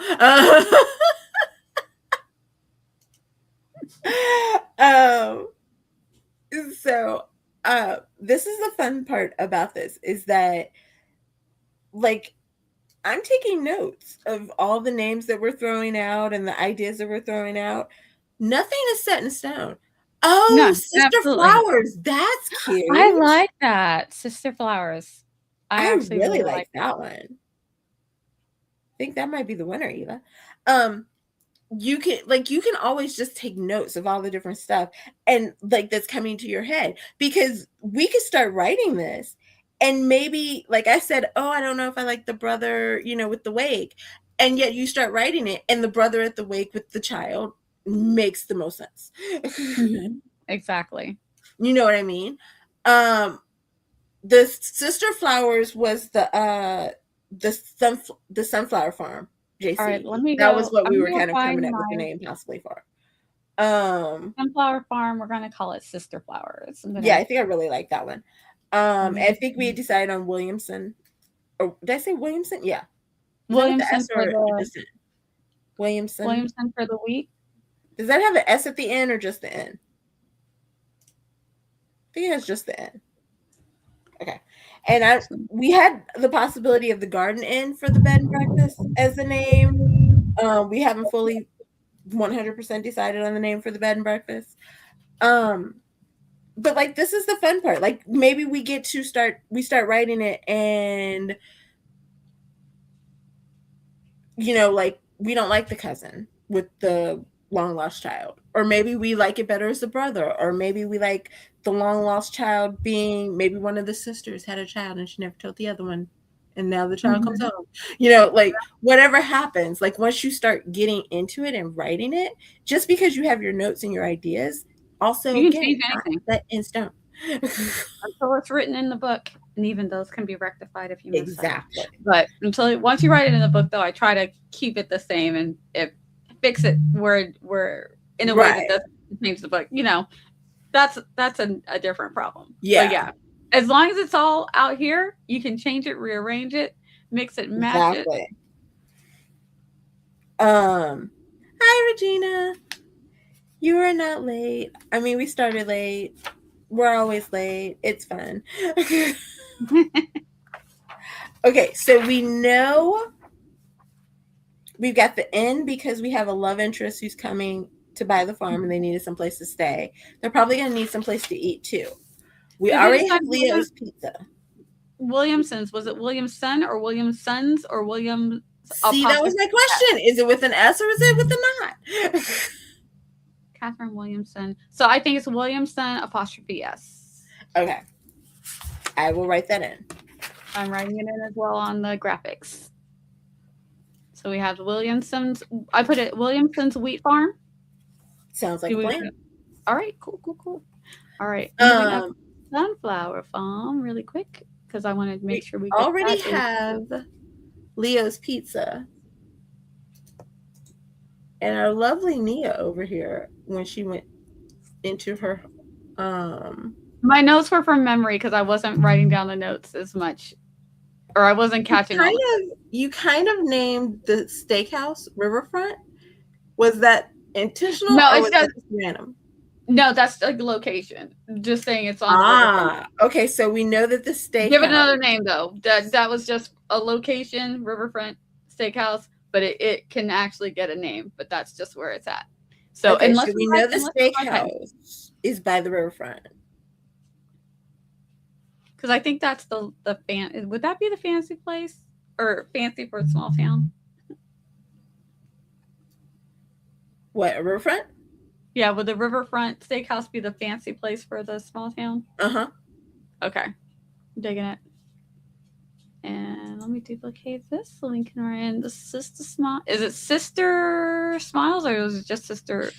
Um, so this is the fun part about this is that like I'm taking notes of all the names that we're throwing out and the ideas that we're throwing out. Nothing is set in stone. Oh,
No,
Sister
absolutely.
Flowers. That's cute.
I like that. Sister Flowers. I
I
actually
really
really
like
like
that one. I think that might be the winner, Eva. You can always just take notes of all the different stuff and like that's coming to your head because we could start writing this and maybe like I said, oh, I don't know if I like the brother, with the wake, and yet you start writing it and the brother at the wake with the child makes the most sense.
Exactly.
You know what I mean? The Sister Flowers was the sunflower farm,
All right,
JC.
let me
That was
go.
what
I'm
we were
gonna
kind of coming
find
up with the
my
name possibly for.
sunflower farm. We're gonna call it Sister Flowers. I'm
Yeah,
gonna.
I think I really like that one. I think we decided on Williamson. Or did I say Williamson? Yeah. Is that with the S
Williamson for
or
the
just N? Williamson.
Williamson for the week.
Does that have an S at the end or just the N? I think it has just the N. Okay. And we had the possibility of the Garden Inn for the bed and breakfast as the name. We haven't fully 100% decided on the name for the bed and breakfast. But like this is the fun part. Like maybe we start writing it and like we don't like the cousin with the long lost child, or maybe we like it better as the brother, or maybe we like the long lost child being maybe one of the sisters had a child and she never told the other one and now the child comes home, like whatever happens, like once you start getting into it and writing it, just because you have your notes and your ideas, also
You can
again
change
not
anything
set in stone.
until it's written in the book, and even those can be rectified if you mess up.
Exactly.
But once you write it in the book, though, I try to keep it the same and fix it where in a way that doesn't change the book. That's a different problem.
Yeah.
But yeah, as long as it's all out here, you can change it, rearrange it, mix it, match
Exactly.
it.
Hi, Regina. You are not late. I mean, we started late. We're always late. It's fun. Okay, so we know we've got the inn because we have a love interest who's coming to buy the farm and they needed some place to stay. They're probably going to need some place to eat too. We already have Leo's Pizza.
Williamson's. Was it Williamson or Williamsons or Williams?
See, that was my question. Is it with an S or is it with a not?
Catherine Williamson. So I think it's Williamson 'S.
Okay. I will write that in.
I'm writing it in as well on the graphics. So we have Williamson's. I put it Williamson's Wheat Farm.
Sounds like a plan.
All right, cool. All right. Sunflower Farm really quick because I want to make sure we
already have Leo's Pizza. And our lovely Nia over here when she went into her
my notes were from memory because I wasn't writing down the notes as much. Or I wasn't catching all.
You kind of named the steakhouse Riverfront. Was that intentional?
No,
or was that just random?
No, that's like the location. Just saying it's on.
Okay. So we know that the steakhouse.
Give it another name though. That was just a location, Riverfront Steakhouse, but it can actually get a name. But that's just where it's at. So unless
so we know the steakhouse is by the riverfront.
Because I think that's the would that be the fancy place or fancy for a small town?
What, a riverfront?
Yeah, would the Riverfront Steakhouse be the fancy place for the small town?
Uh-huh.
Okay, digging it. And let me duplicate this so we can write in the Sister Smile. Is it Sister Smiles or was it just Sister?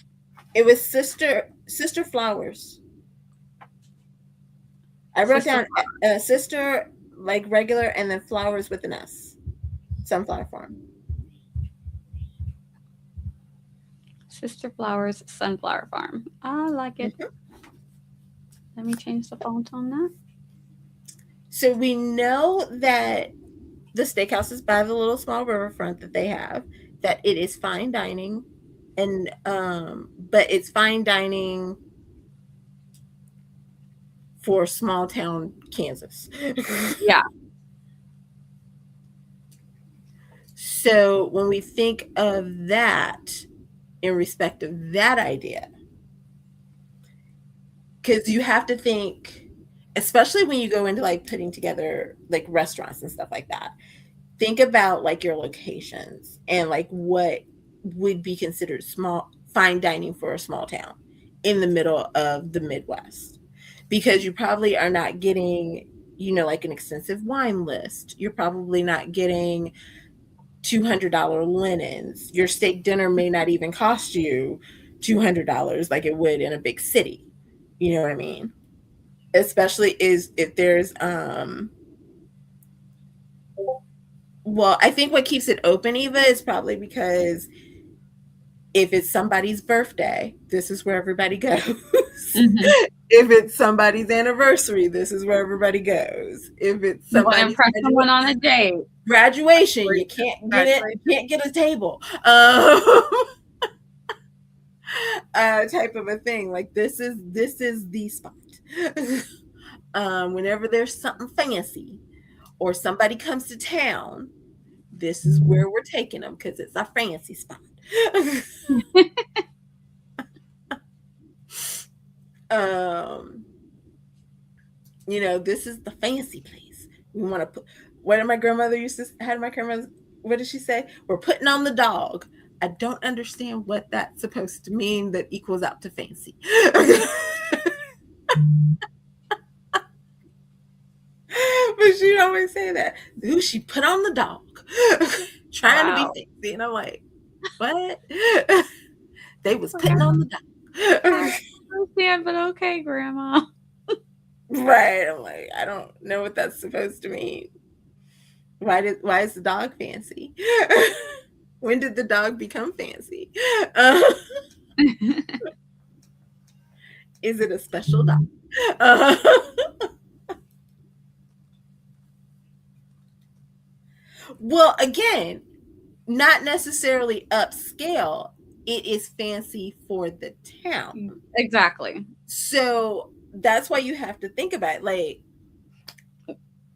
It was Sister Flowers. I wrote
Sister
down sister like regular and then flowers with an S. Sunflower Farm.
Sister Flowers Sunflower Farm. I like it.
Mhm.
Let me change the font on that.
So we know that the steakhouse is by the little small riverfront that they have, that it is fine dining, and but it's fine dining for small town Kansas.
Yeah.
So when we think of that in respect of that idea, because you have to think, especially when you go into like putting together like restaurants and stuff like that, think about like your locations and like what would be considered small fine dining for a small town in the middle of the Midwest, because you probably are not getting, like an extensive wine list. You're probably not getting $200 linens. Your steak dinner may not even cost you $200 like it would in a big city. You know what I mean? Especially is if there's well, I think what keeps it open, Eva, is probably because if it's somebody's birthday, this is where everybody goes.
Mm-hmm.
If it's somebody's anniversary, this is where everybody goes. If it's
You want to
somebody's
impress someone on a date.
graduation, you can't get it. You can't get a table. Type of a thing. Like this is the spot. Whenever there's something fancy or somebody comes to town, this is where we're taking them because it's our fancy spot. um, this is the fancy place. We want to put. What did my grandmother used to? How did my grandmother? What did she say? We're putting on the dog. I don't understand what that's supposed to mean. That equals out to fancy. But she'd always say that. Ooh, she put on the dog, trying to be
Wow.
fancy, and I'm like, what? They was
I
putting on the dog.
don't understand, but okay, Grandma.
Right. I'm like, I don't know what that's supposed to mean. Why is the dog fancy? When did the dog become fancy? Uh, is it a special dog? Uh, well, again, not necessarily upscale. It is fancy for the town.
Exactly.
So that's why you have to think about it. Like,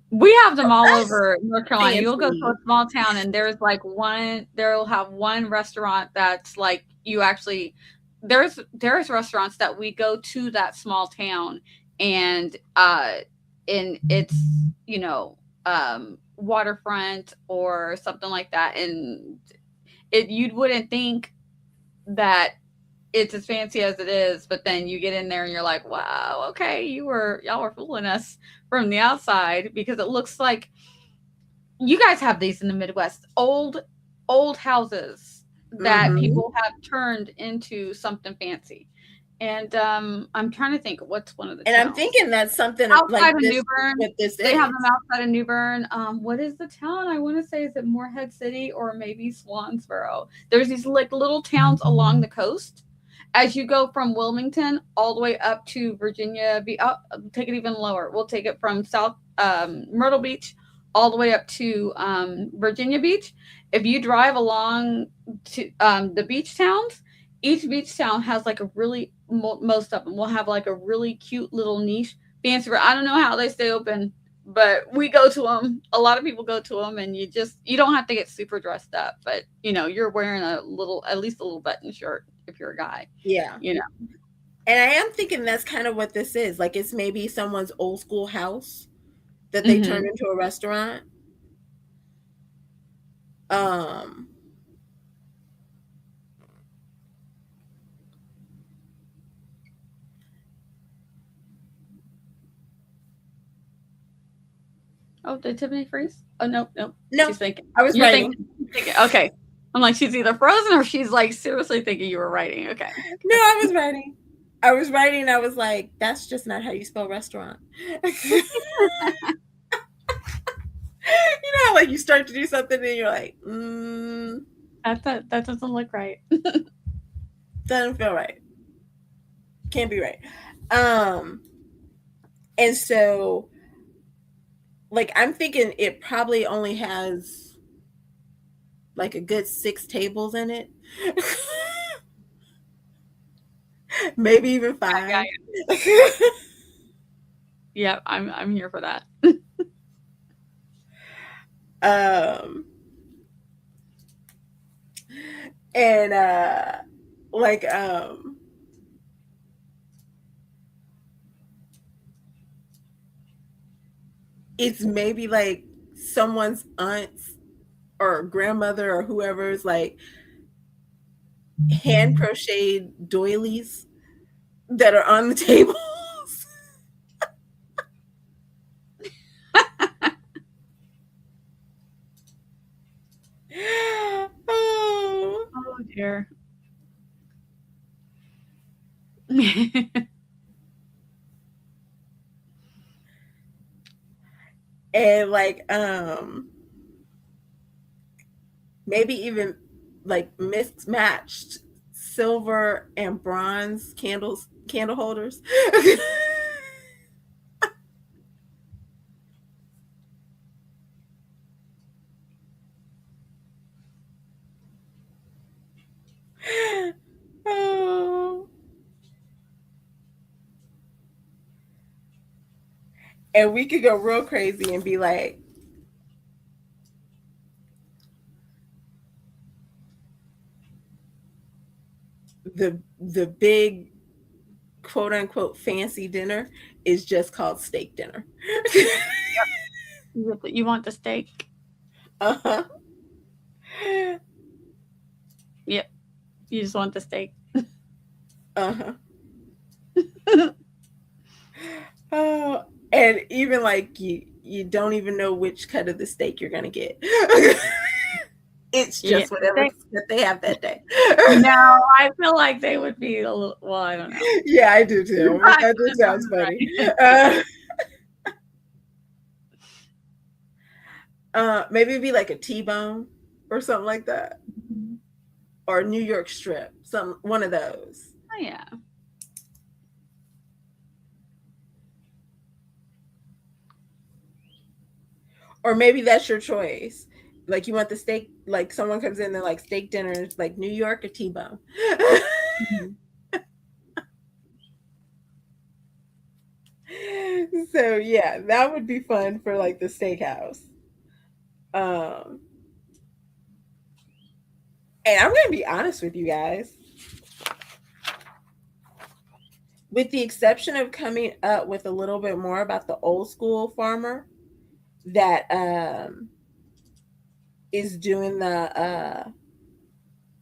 We have them all over North Carolina. You'll go to
fancy.
a small town and there's like they'll have one restaurant that's like you actually there's restaurants that we go to that small town and it's, you know, waterfront or something like that, and you wouldn't think that it's as fancy as it is, but then you get in there and you're like, wow, okay, y'all were fooling us from the outside, because it looks like you guys have these in the Midwest, old houses that
Mm-hmm.
people have turned into something fancy. And I'm trying to think what's one of the
And I'm
towns
thinking that's something like
outside of
this.
New Bern.
What this
They have
is.
them outside of New Bern. What is the town? I want to say, is it Morehead City or maybe Swansboro? There's these like little towns along the coast. As you go from Wilmington all the way up to Virginia, take it even lower. We'll take it from South Myrtle Beach all the way up to Virginia Beach. If you drive along to the beach towns, each beach town has like a really, most of them will have like a really cute little niche fancy. I don't know how they stay open, but we go to them. A lot of people go to them, and you don't have to get super dressed up, but you're wearing at least a little button shirt if you're a guy.
Yeah.
You know.
And I am thinking that's kind of what this is. Like it's maybe someone's old school house that they
Mm-hmm.
turned into a restaurant. Um
Oh, did Tiffany freeze? Oh, nope, nope.
No,
She's thinking.
I was
You're
writing.
thinking. Okay. I'm like, she's either frozen or she's like seriously thinking you were writing. Okay.
No, I was writing. I was writing. I was like, that's just not how you spell restaurant. You know, like you start to do something and you're like,
That doesn't look right.
doesn't feel right. Can't be right. Um, and so like I'm thinking it probably only has like a good 6 tables in it. Maybe even
I got
5.
you. Yeah, I'm here for that.
um and like it's maybe like someone's aunt's or grandmother or whoever's like hand crocheted doilies that are on the tables. Oh.
Oh dear.
And like maybe even like mismatched silver and bronze candle holders. Oh. And we could go real crazy and be like the big quote unquote fancy dinner is just called steak dinner.
You want the steak?
Uh-huh.
Yep. You just want the steak.
Uh-huh. Oh, and even like you don't even know which cut of the steak you're gonna get. It's
Yeah.
just whatever that they have that day.
No, I feel like they would be a little. Well, I don't know.
Yeah, I do too. But that just sounds funny. Maybe it'd be like a T-bone or something like that,
Mhm.
or a New York strip, some one of those.
Oh yeah.
Or maybe that's your choice. Like you want the steak, like someone comes in, they're like steak dinner, like New York or T-bone.
Mhm.
So yeah, that would be fun for like the steakhouse. Um, and I'm gonna be honest with you guys. With the exception of coming up with a little bit more about the old school farmer that is doing the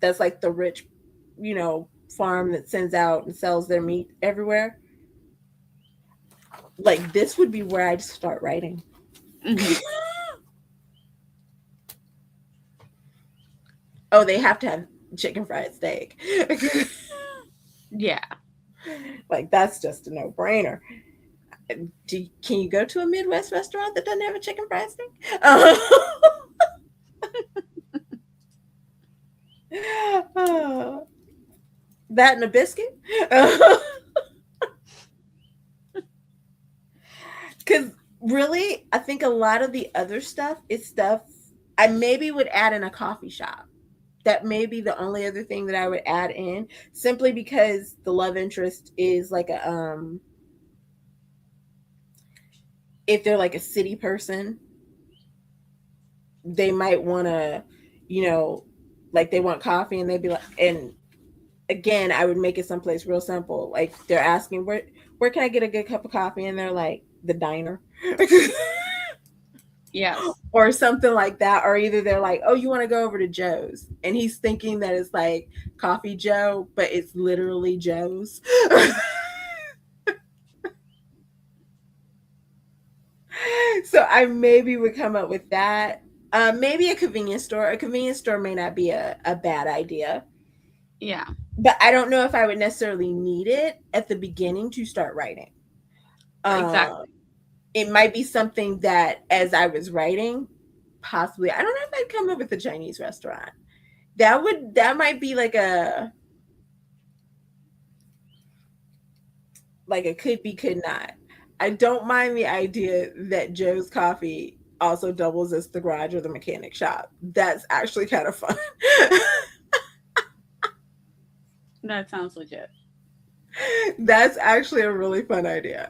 that's like the rich, you know, farm that sends out and sells their meat everywhere. Like this would be where I'd start writing.
Mhm.
Oh, they have to have chicken fried steak.
Yeah.
Like that's just a no-brainer. Can you go to a Midwest restaurant that doesn't have a chicken fried steak? That and a biscuit. Because really, I think a lot of the other stuff is stuff I maybe would add in a coffee shop. That may be the only other thing that I would add in, simply because the love interest is like a if they're like a city person, they might want to, you know, like they want coffee and they'd be like, and again, I would make it someplace real simple. Like they're asking where can I get a good cup of coffee, and they're like the diner.
Yes.
Or something like that, or either they're like, oh, you want to go over to Joe's, and he's thinking that it's like Coffee Joe, but it's literally Joe's. So I maybe would come up with that. Maybe a convenience store. A convenience store may not be a bad idea,
Yeah,
but I don't know if I would necessarily need it at the beginning to start writing. Um,
exactly.
it might be something that as I was writing, possibly, I don't know if I'd come up with a Chinese restaurant. That might be like a could be, could not. I don't mind the idea that Joe's Coffee also doubles as the garage or the mechanic shop. That's actually kind of fun.
That sounds legit.
That's actually a really fun idea.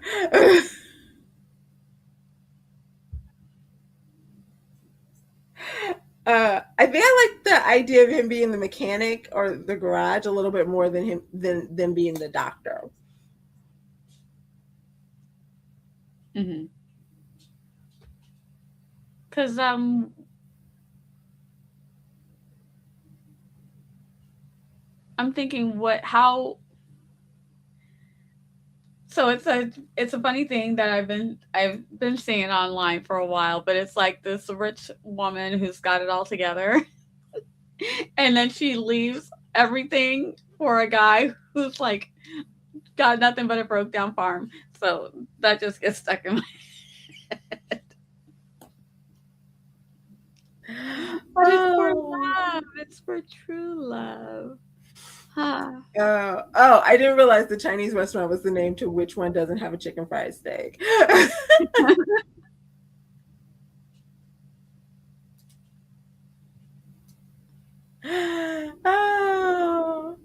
I think I like the idea of him being the mechanic or the garage a little bit more than him than being the doctor.
Hmm. Because I'm thinking what how so it's a funny thing that I've been seeing online for a while, but it's like this rich woman who's got it all together, and then she leaves everything for a guy who's like got nothing but a broke down farm. So that just gets stuck in my. But it's for
Oh,
love. It's for true love. Huh.
I didn't realize the Chinese restaurant was the name to which one doesn't have a chicken fried steak. Oh,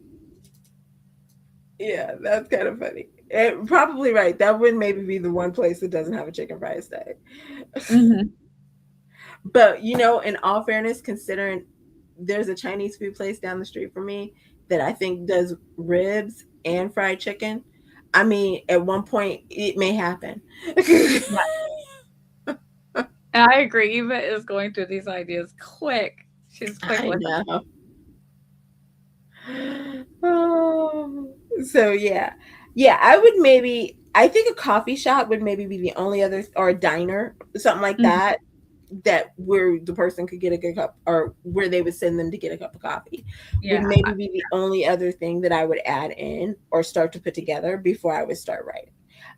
yeah, that's kind of funny. Probably right. That would maybe be the one place that doesn't have a chicken fried steak.
Hmm.
But in all fairness, considering there's a Chinese food place down the street from me that I think does ribs and fried chicken. I mean, at one point it may happen.
Yeah. And I agree. Eva is going through these ideas quick. She's quick
I
with them.
know. Oh, so yeah. Yeah, I would maybe I think a coffee shop would maybe be the only other, or a diner, something like
Mhm.
that, that where the person could get a good cup, or where they would send them to get a cup of coffee, would
Yeah.
maybe be the only other thing that I would add in or start to put together before I would start writing.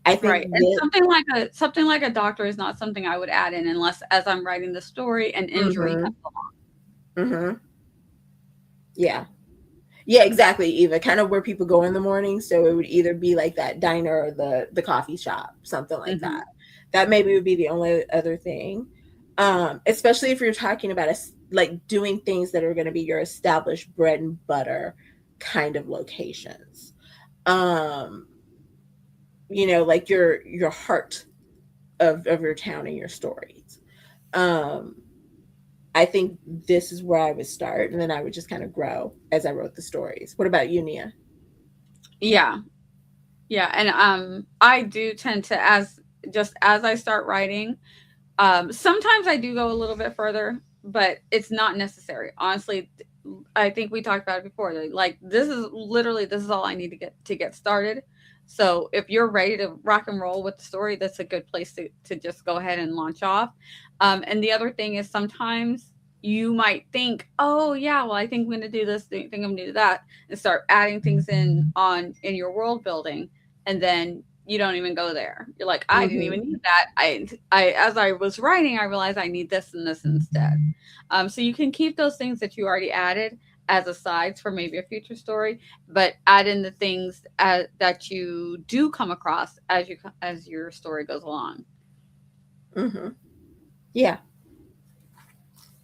I think
Right. And
that
something like a doctor is not something I would add in unless as I'm writing the story an injury
mhm,
comes along.
mhm. Yeah. Yeah, exactly, Eva. Kind of where people go in the morning. So it would either be like that diner or the coffee shop, something like that.
Mhm.
That maybe would be the only other thing. Especially if you're talking about like doing things that are going to be your established bread and butter kind of locations. Um, like your heart of your town and your stories. Um, I think this is where I would start, and then I would just kind of grow as I wrote the stories. What about you, Nia?
Yeah. Yeah, and I do tend to as I start writing, sometimes I do go a little bit further, but it's not necessary. Honestly, I think we talked about it before. Like this is all I need to get started. So if you're ready to rock and roll with the story, that's a good place to just go ahead and launch off. And the other thing is sometimes you might think, oh yeah, well I think I'm going to do this, think I'm going to do that, and start adding things in your world building, and then you don't even go there. You're like, I didn't even
Mhm.
need that. I as I was writing, I realized I need this and this instead. So you can keep those things that you already added as asides for maybe a future story, but add in the things that you do come across as your story goes along.
Mhm. Yeah.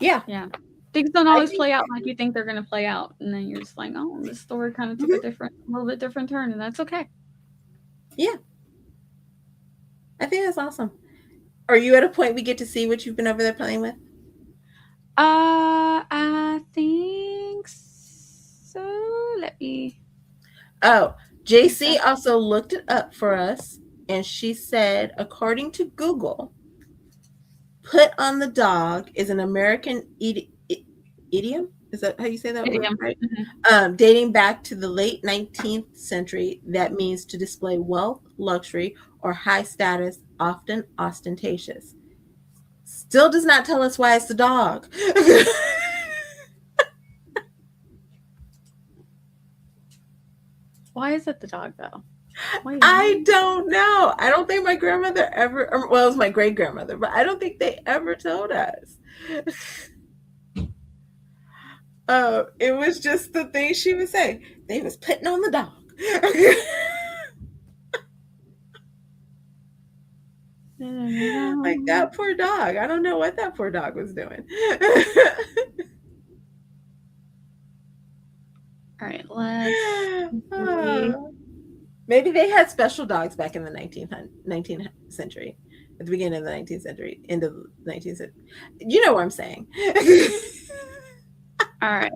Yeah.
Yeah. Things don't
I
always
think
play out like you think they're going to play out, and then you're just like, oh, this story kind of took
mhm.
a little bit different turn, and that's okay.
Yeah. I think that's awesome. Are you at a point we get to see what you've been over there playing with?
I think so. Let me
Oh,
think
JC
back.
also looked it up for us, and she said, according to Google, "Put on the dog" is an American idiom. Is that how you say that word?
Idiom.
Right.
Mhm.
Dating back to the late 19th century, that means to display wealth, luxury, or high status, often ostentatious. Still does not tell us why it's the dog.
Why is it the dog though? Wait.
I don't know. I don't think my grandmother ever, well, it was my great grandmother, but I don't think they ever told us. It was just the thing she would say. They was putting on the dog. Like that poor dog. I don't know what that poor dog was doing.
All right, let's see.
Maybe they had special dogs back in the 19th century, at the beginning of the 19th century, end of the 19th century. You know what I'm saying.
All right.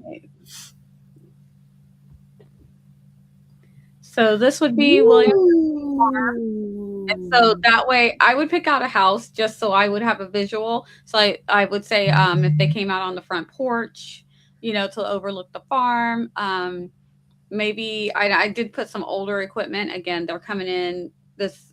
So this would be William Farm. And so that way I would pick out a house just so I would have a visual. So I would say if they came out on the front porch, to overlook the farm. Maybe I did put some older equipment. Again, they're coming in. This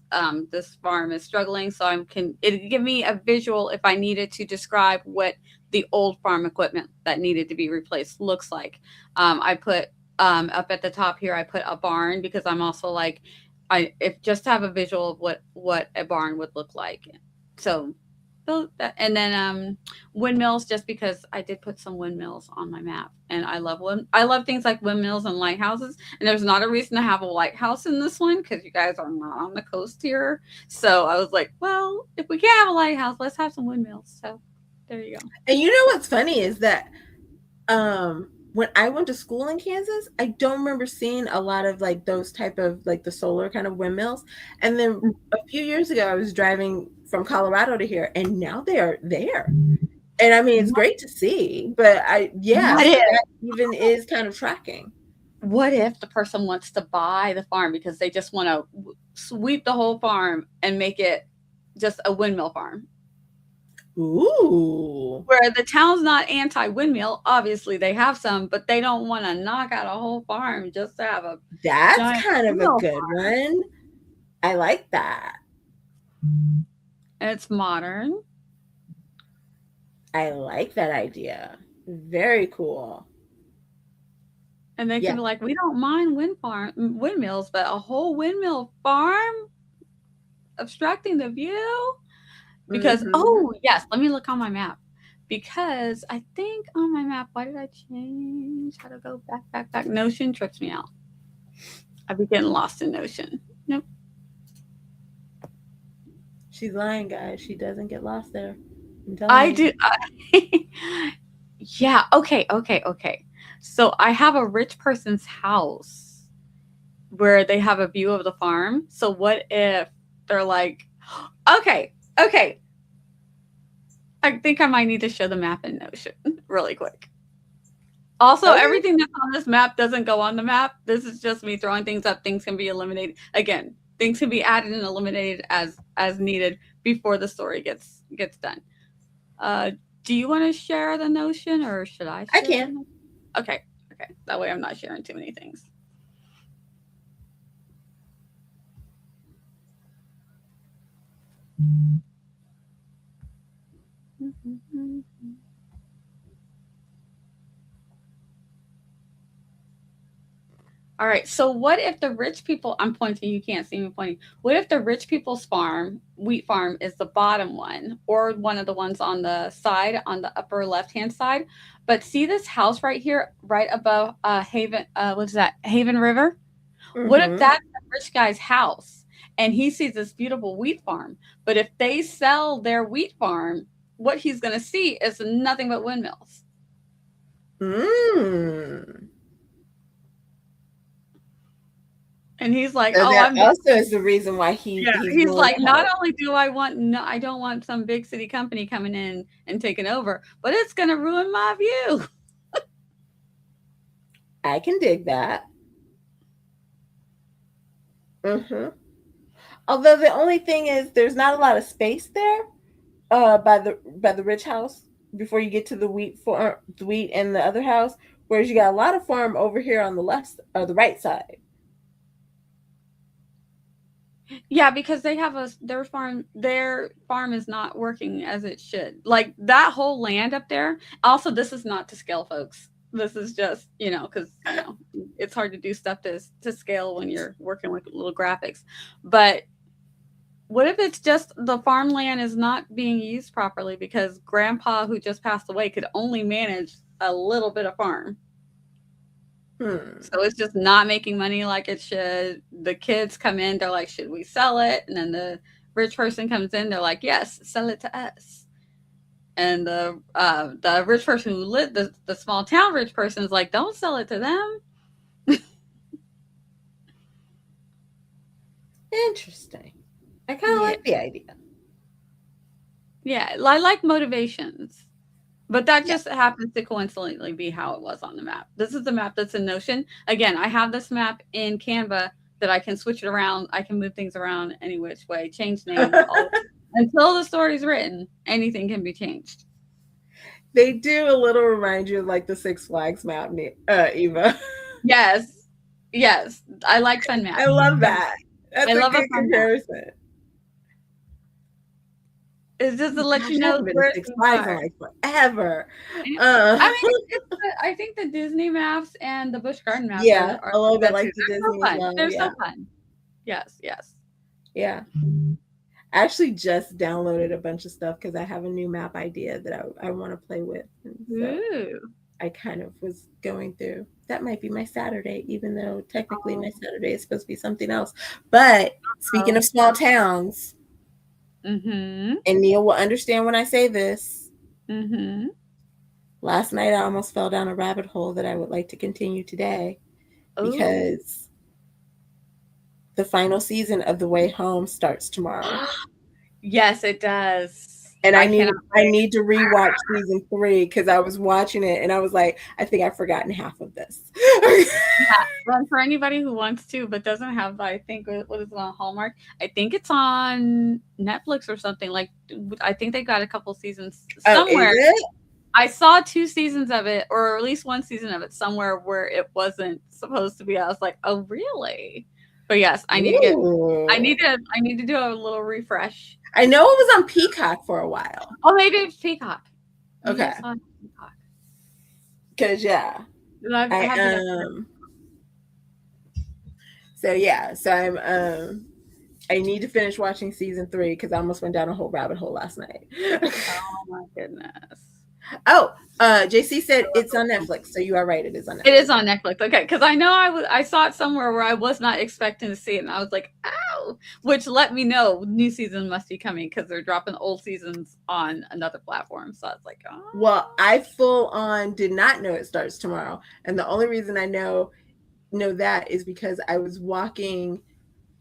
farm is struggling, so it'd give me a visual if I needed to describe what the old farm equipment that needed to be replaced looks like. I put up at the top here. I put a barn because I'm also like, if just to have a visual of what a barn would look like. So and then windmills, just because I did put some windmills on my map, and I love things like windmills and lighthouses. And there's not a reason to have a lighthouse in this one because you guys are not on the coast here. So I was like, well, if we can't have a lighthouse, let's have some windmills. So there you go.
And you know what's funny is that when I went to school in Kansas, I don't remember seeing a lot of like those type of like the solar kind of windmills. And then a few years ago, I was driving from Colorado to here, and now they are there. And I mean, it's great to see, but that even is kind of tracking.
What if the person wants to buy the farm because they just want to sweep the whole farm and make it just a windmill farm?
Ooh.
Where the town's not anti-windmill, obviously they have some, but they don't want to knock out a whole farm just to have a.
That's kind of a good one. I like that.
It's modern.
I like that idea. Very cool.
And they can be like, we don't mind windmills, but a whole windmill farm obstructing the view? Because, oh, yes, let me look on my map. Because I think on my map, why did I change? How to go back? Notion trips me out. I'd be getting lost in Notion. Nope.
She's lying, guys. She doesn't get lost there.
I do. Yeah. Okay. So I have a rich person's house where they have a view of the farm. So what if they're like, okay. I think I might need to show the map in Notion really quick. Also, everything that's on this map doesn't go on the map. This is just me throwing things up. Things can be eliminated. Again, things can be added and eliminated as needed before the story gets done. Do you want to share the Notion, or should I share?
I can.
Okay. That way I'm not sharing too many things. All right. So what if the rich people, I'm pointing, you can't see me pointing. What if the rich people's wheat farm is the bottom one, or one of the ones on the side, on the upper left-hand side? But see this house right here, right above Haven, what is that? Haven River? What if that's the rich guy's house and he sees this beautiful wheat farm? But if they sell their wheat farm, what he's going to see is nothing but windmills. And he's like,
so that also is the reason why he's
like, not only do I don't want some big city company coming in and taking over, but it's going to ruin my view.
I can dig that. Although the only thing is, there's not a lot of space there by the rich house before you get to the wheat and the other house, whereas you got a lot of farm over here on the left or the right side.
Yeah, because they have their farm is not working as it should. Like that whole land up there. Also, this is not to scale, folks. This is just, because, it's hard to do stuff to scale when you're working with little graphics. But what if it's just the farmland is not being used properly because grandpa who just passed away could only manage a little bit of farm.
Hmm.
So it's just not making money like it should. The kids come in, they're like, "Should we sell it?" And then the rich person comes in, they're like, "Yes, sell it to us." And the rich person who lived the small town rich person is like, "Don't sell it to them."
Interesting. I kind of
Yeah,
like the idea.
yeah. I like motivations, but that
Yeah.
just happens to coincidentally be how it was on the map. This is the map that's in Notion. Again, I have this map in Canva that I can switch it around. I can move things around any which way, change names, all until the story's written. Anything can be changed.
They do a little remind you of like the Six Flags map, Eva.
Yes, yes. I like fun
I
maps.
love
Fun.
that. That's
I
a
love a
good
fun map.
comparison.
It's just to let
Gosh,
you
I
know
haven't been to
where
Six
things
Flags in
are.
like forever.
And
Uh,
I mean, I think the Disney maps and the Busch Garden maps
yeah,
are
a little
like
bit
that too.
like the
They're so
Disney as
fun.
well.
They're
Yeah,
so fun. Yes, yes.
yeah. I actually just downloaded a bunch of stuff because I have a new map idea that I want to play with. And so
Ooh.
I kind of was going through. That might be my Saturday, even though technically my
Oh.
Saturday is supposed to be something else. But speaking
Oh.
of small towns,
Mhm.
and Neil will understand when I say this,
Mhm.
last night I almost fell down a rabbit hole that I would like to continue today
Ooh.
because the final season of The Way Home starts tomorrow.
Yes, it does.
And
I cannot
I
wait.
need to rewatch season 3 because I was watching it and I was like, I think I've forgotten half of this.
Yeah, well, for anybody who wants to but doesn't have, I think, what is it on Hallmark? I think it's on Netflix or something. Like, I think they got a couple seasons
Oh, is
somewhere.
it?
I saw 2 seasons of it, or at least 1 season of it somewhere where it wasn't supposed to be. I was like, "Oh, really?" But yes,
Ooh.
I need to do a little refresh.
I know it was on Peacock for a while.
Oh, maybe it's Peacock. Maybe I
Okay.
saw it on Peacock.
Cause yeah.
'Cause I
I
have been
so yeah, so I need to finish watching season 3 because I almost went down a whole rabbit hole last night.
oh my goodness.
Oh, JC said it's on Netflix, so you are right, it is on
It
Netflix.
is on Netflix, okay, because I know I saw it somewhere where I was not expecting to see it, and I was like, "Ow," which let me know new season must be coming because 'cause they're dropping old seasons on another platform, so I was like, "Oh."
Well, I full on did not know it starts tomorrow. And the only reason I know that is because I was walking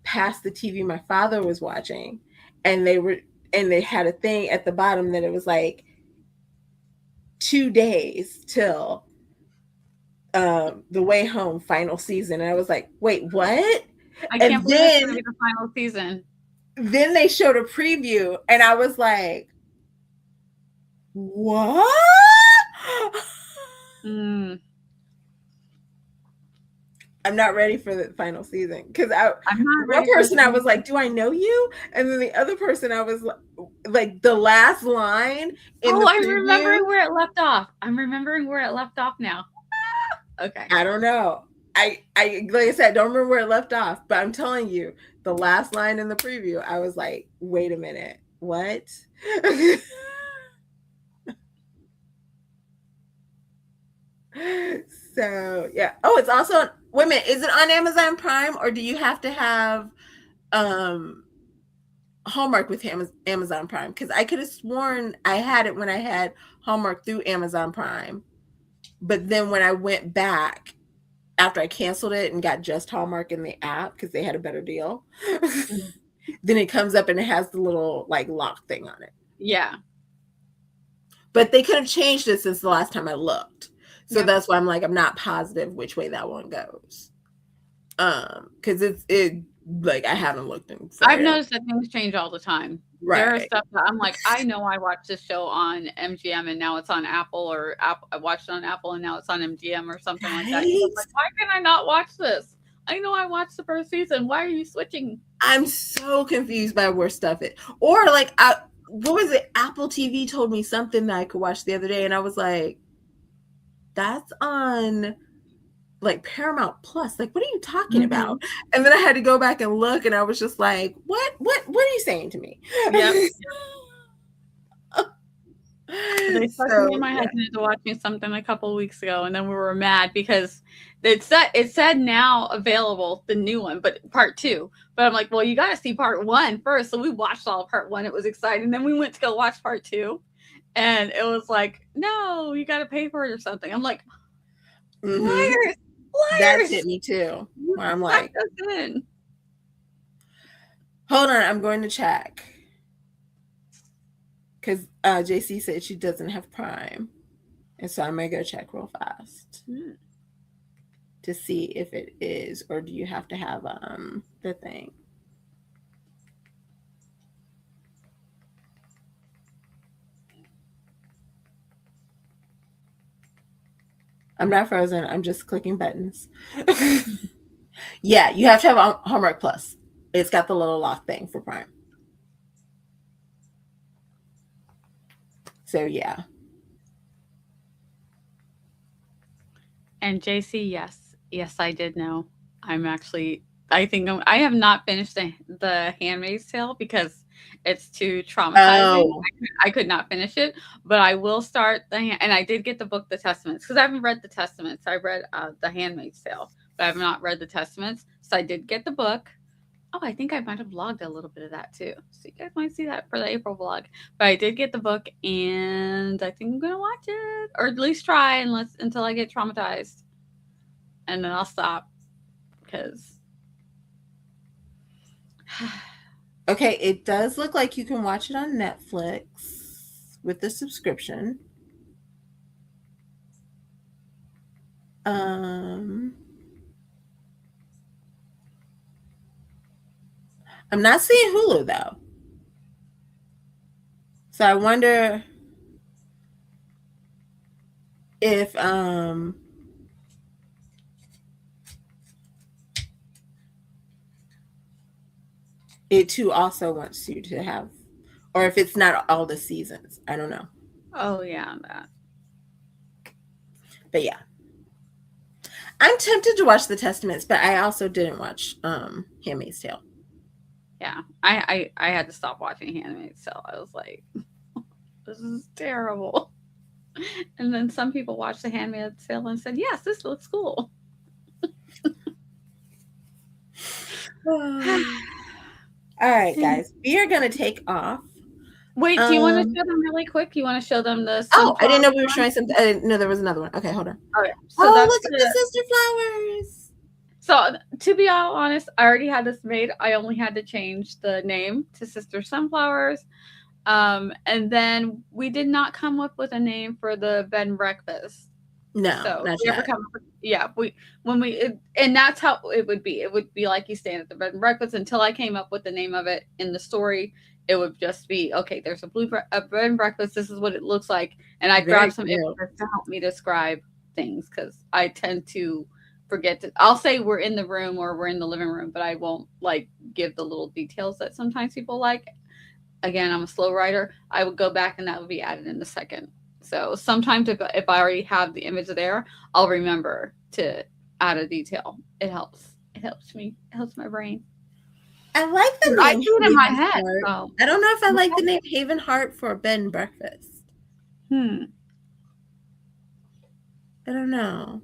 past the TV my father was watching, and they had a thing at the bottom that it was like 2 days till The Way Home final season. And I was like, wait, what?
I
And
can't believe it's gonna be the final season.
then they showed a preview and I was like, what?
Mm,
I'm not ready for the final season because
I'm not
one
ready for
person I
the
was like, do I know you? And then the other person I was like the last line in
Oh,
the
I'm
preview.
remembering where it left off. I'm remembering where it left off now. Okay.
I don't know. I like I said, I don't remember where it left off, but I'm telling you, the last line in the preview, I was like, wait a minute, what? So yeah. Oh, it's also wait a minute, is it on Amazon Prime or do you have to have um Hallmark with Amazon Prime? Because I could have sworn I had it when I had Hallmark through Amazon Prime, but then when I went back after I canceled it and got just Hallmark in the app because they had a better deal,
Mhm.
then it comes up and it has the little like lock thing on it.
Yeah.
But they could have changed it since the last time I looked. So
Yeah.
that's why I'm like, I'm not positive which way that one goes. Because it like I haven't looked in
I've
forever.
noticed that things change all the time. There are
Right.
stuff that I'm like, I know I watched this show on MGM and now it's on Apple, or Apple, I watched it on Apple and now it's on MGM or something like that. And I'm
Right?
like, why can I not watch this? I know I watched the first season. Why are you switching?
I'm so confused by where stuff is. Or like, what was it? Apple TV told me something that I could watch the other day, and I was like, "That's on like Paramount Plus. Like, what are you talking
Hmm.
about?" And then I had to go back and look, and I was just like, What are you saying to me?"
Yep. They sucked me
So
and my
yeah.
husband into watching something a couple of weeks ago, and then we were mad because it said now available the new one, but part two. But I'm like, well, you got to see part one first. So we watched all of part one. It was exciting. Then we went to go watch part two, and it was like, no, you got to pay for it or something. I'm like,
Mm-hmm.
liars,
That's
liars,
hit me too.
you
Where I'm
sucked
like,
us in.
hold on, I'm going to check because JC said she doesn't have Prime, and so I'm gonna go check real fast
Hmm.
to see if it is, or do you have to have the thing? I'm not frozen. I'm just clicking buttons. Yeah, you have to have Hallmark Plus. It's got the little lock thing for Prime. So yeah.
And JC, yes, yes, I did know. I'm actually. I have not finished the Handmaid's Tale because it's too traumatizing.
Oh
I could not finish it, but I will start and I did get the book, The Testaments, because I haven't read the Testaments. I read the Handmaid's Tale, but I have not read the Testaments. So I did get the book. Oh, I think I might have vlogged a little bit of that too. So you guys might see that for the April vlog. But I did get the book, and I think I'm gonna watch it, or at least try, until I get traumatized, and then I'll stop because
okay, it does look like you can watch it on Netflix with the subscription. Um, I'm not seeing Hulu though, so I wonder if it too also wants you to have, or if it's not all the seasons. I don't know,
oh yeah, that
but yeah, I'm tempted to watch the Testaments, but I also didn't watch Handmaid's Tale.
yeah. I had to stop watching Handmaid's Tale. I was like, this is terrible. And then some people watched the Handmaid's Tale and said, yes, this looks cool.
All right, guys, we are gonna take off.
Wait, do you want to
Um,
show them really quick? You want to show them the
oh, I
sunflower
didn't know we were
one?
showing something. I didn't know there was another one. Okay, hold on.
Okay, so
Oh,
that's
look at the
the.
sister flowers.
So to be all honest, I already had this made. I only had to change the name to Sister Sunflowers. And then we did not come up with a name for the bed and breakfast.
No,
So if
not
we ever
yet.
come up with, yeah, and that's how it would be. It would be like you staying at the bed and breakfast until I came up with the name of it in the story. It would just be okay. There's a bed and breakfast. This is what it looks like, and I'd grab
Very
some
cool.
images to help me describe things because I tend to forget to. I'll say we're in the room or we're in the living room, but I won't like give the little details that sometimes people like. Again, I'm a slow writer. I would go back and that would be added in the second. So sometimes if I already have the image there, I'll remember to add a detail. It helps. It helps me. It helps my brain.
I like the
I
name
see it in my
Haven
head.
Heart.
So
I don't know if I like the name Haven Heart for a bed and breakfast.
hmm.
I don't know.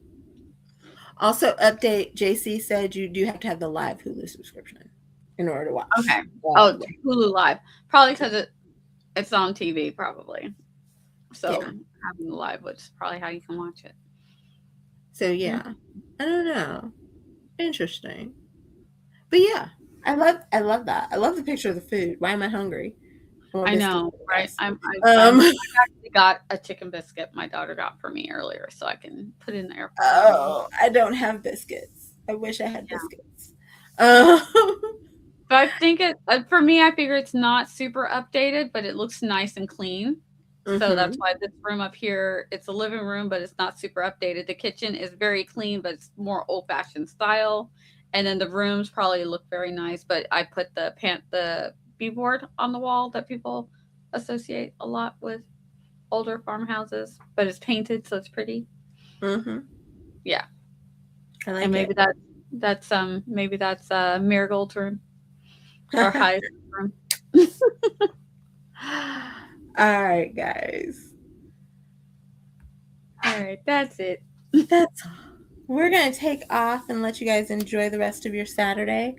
Also, update JC said you do have to have the live Hulu subscription in order to watch.
Okay. Oh,
Yeah.
Hulu Live. Probably because it's on TV. Probably. So
Yeah.
having the live, which is probably how you can watch it.
So yeah. I don't know. Interesting. But yeah, I love that. I love the picture of the food. Why am I hungry? More
I
biscuits,
know,
I
right?
guess.
I've
Um.
actually got a chicken biscuit my daughter got for me earlier, so I can put it in the air fryer and eat.
Oh, I don't have biscuits. I wish I had
Yeah,
biscuits. Um.
but I think it for me. I figure it's not super updated, but it looks nice and clean. So that's
Mhm.
why this room up here, it's a living room, but it's not super updated. The kitchen is very clean, but it's more old fashioned style. And then the rooms probably look very nice, but I put the b-board on the wall that people associate a lot with older farmhouses, but it's painted so it's pretty.
Mm-hmm.
Yeah.
I
And
like it.
maybe that's Marigold's room or High's room.
All right, guys.
All right, that's it.
That's all. We're going to take off and let you guys enjoy the rest of your Saturday.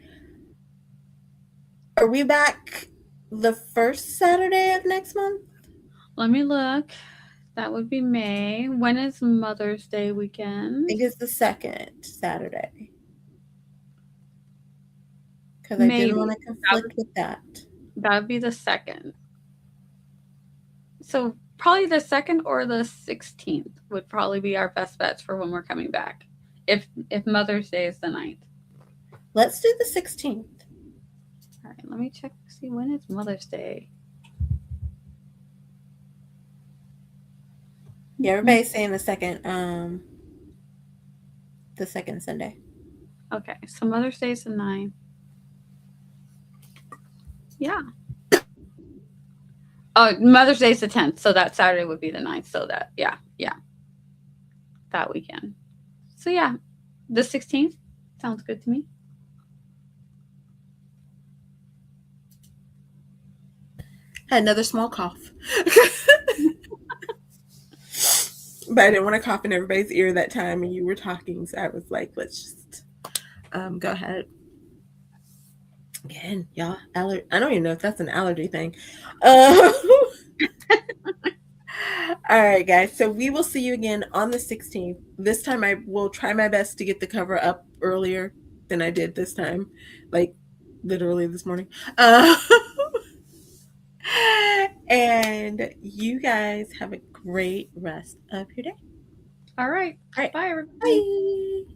Are we back the first Saturday of next month?
Let me look. That would be May. When is Mother's Day
I
weekend?
think it's the second Saturday. Because I didn't want
Maybe.
to conflict with that.
That would be the second. So probably the second or the 16th would probably be our best bets for when we're coming back. If Mother's Day is the 9th.
Let's do the 16th.
All right, let me check see when is Mother's Day.
Yeah, everybody's saying the second Sunday.
Okay, so Mother's Day is the 9th. Yeah. Oh, Mother's Day is the 10th, so that Saturday would be the 9th. So that, yeah, that weekend. So yeah, the 16th sounds good to me.
Had another small cough. But I didn't want to cough in everybody's ear that time and you were talking, so I was like, let's just go ahead. Again, y'all, I don't even know if that's an allergy thing. All right, guys. So we will see you again on the 16th. This time I will try my best to get the cover up earlier than I did this time, like literally this morning. And you guys have a great rest of your day.
All right.
All right.
Bye, everybody.
Bye.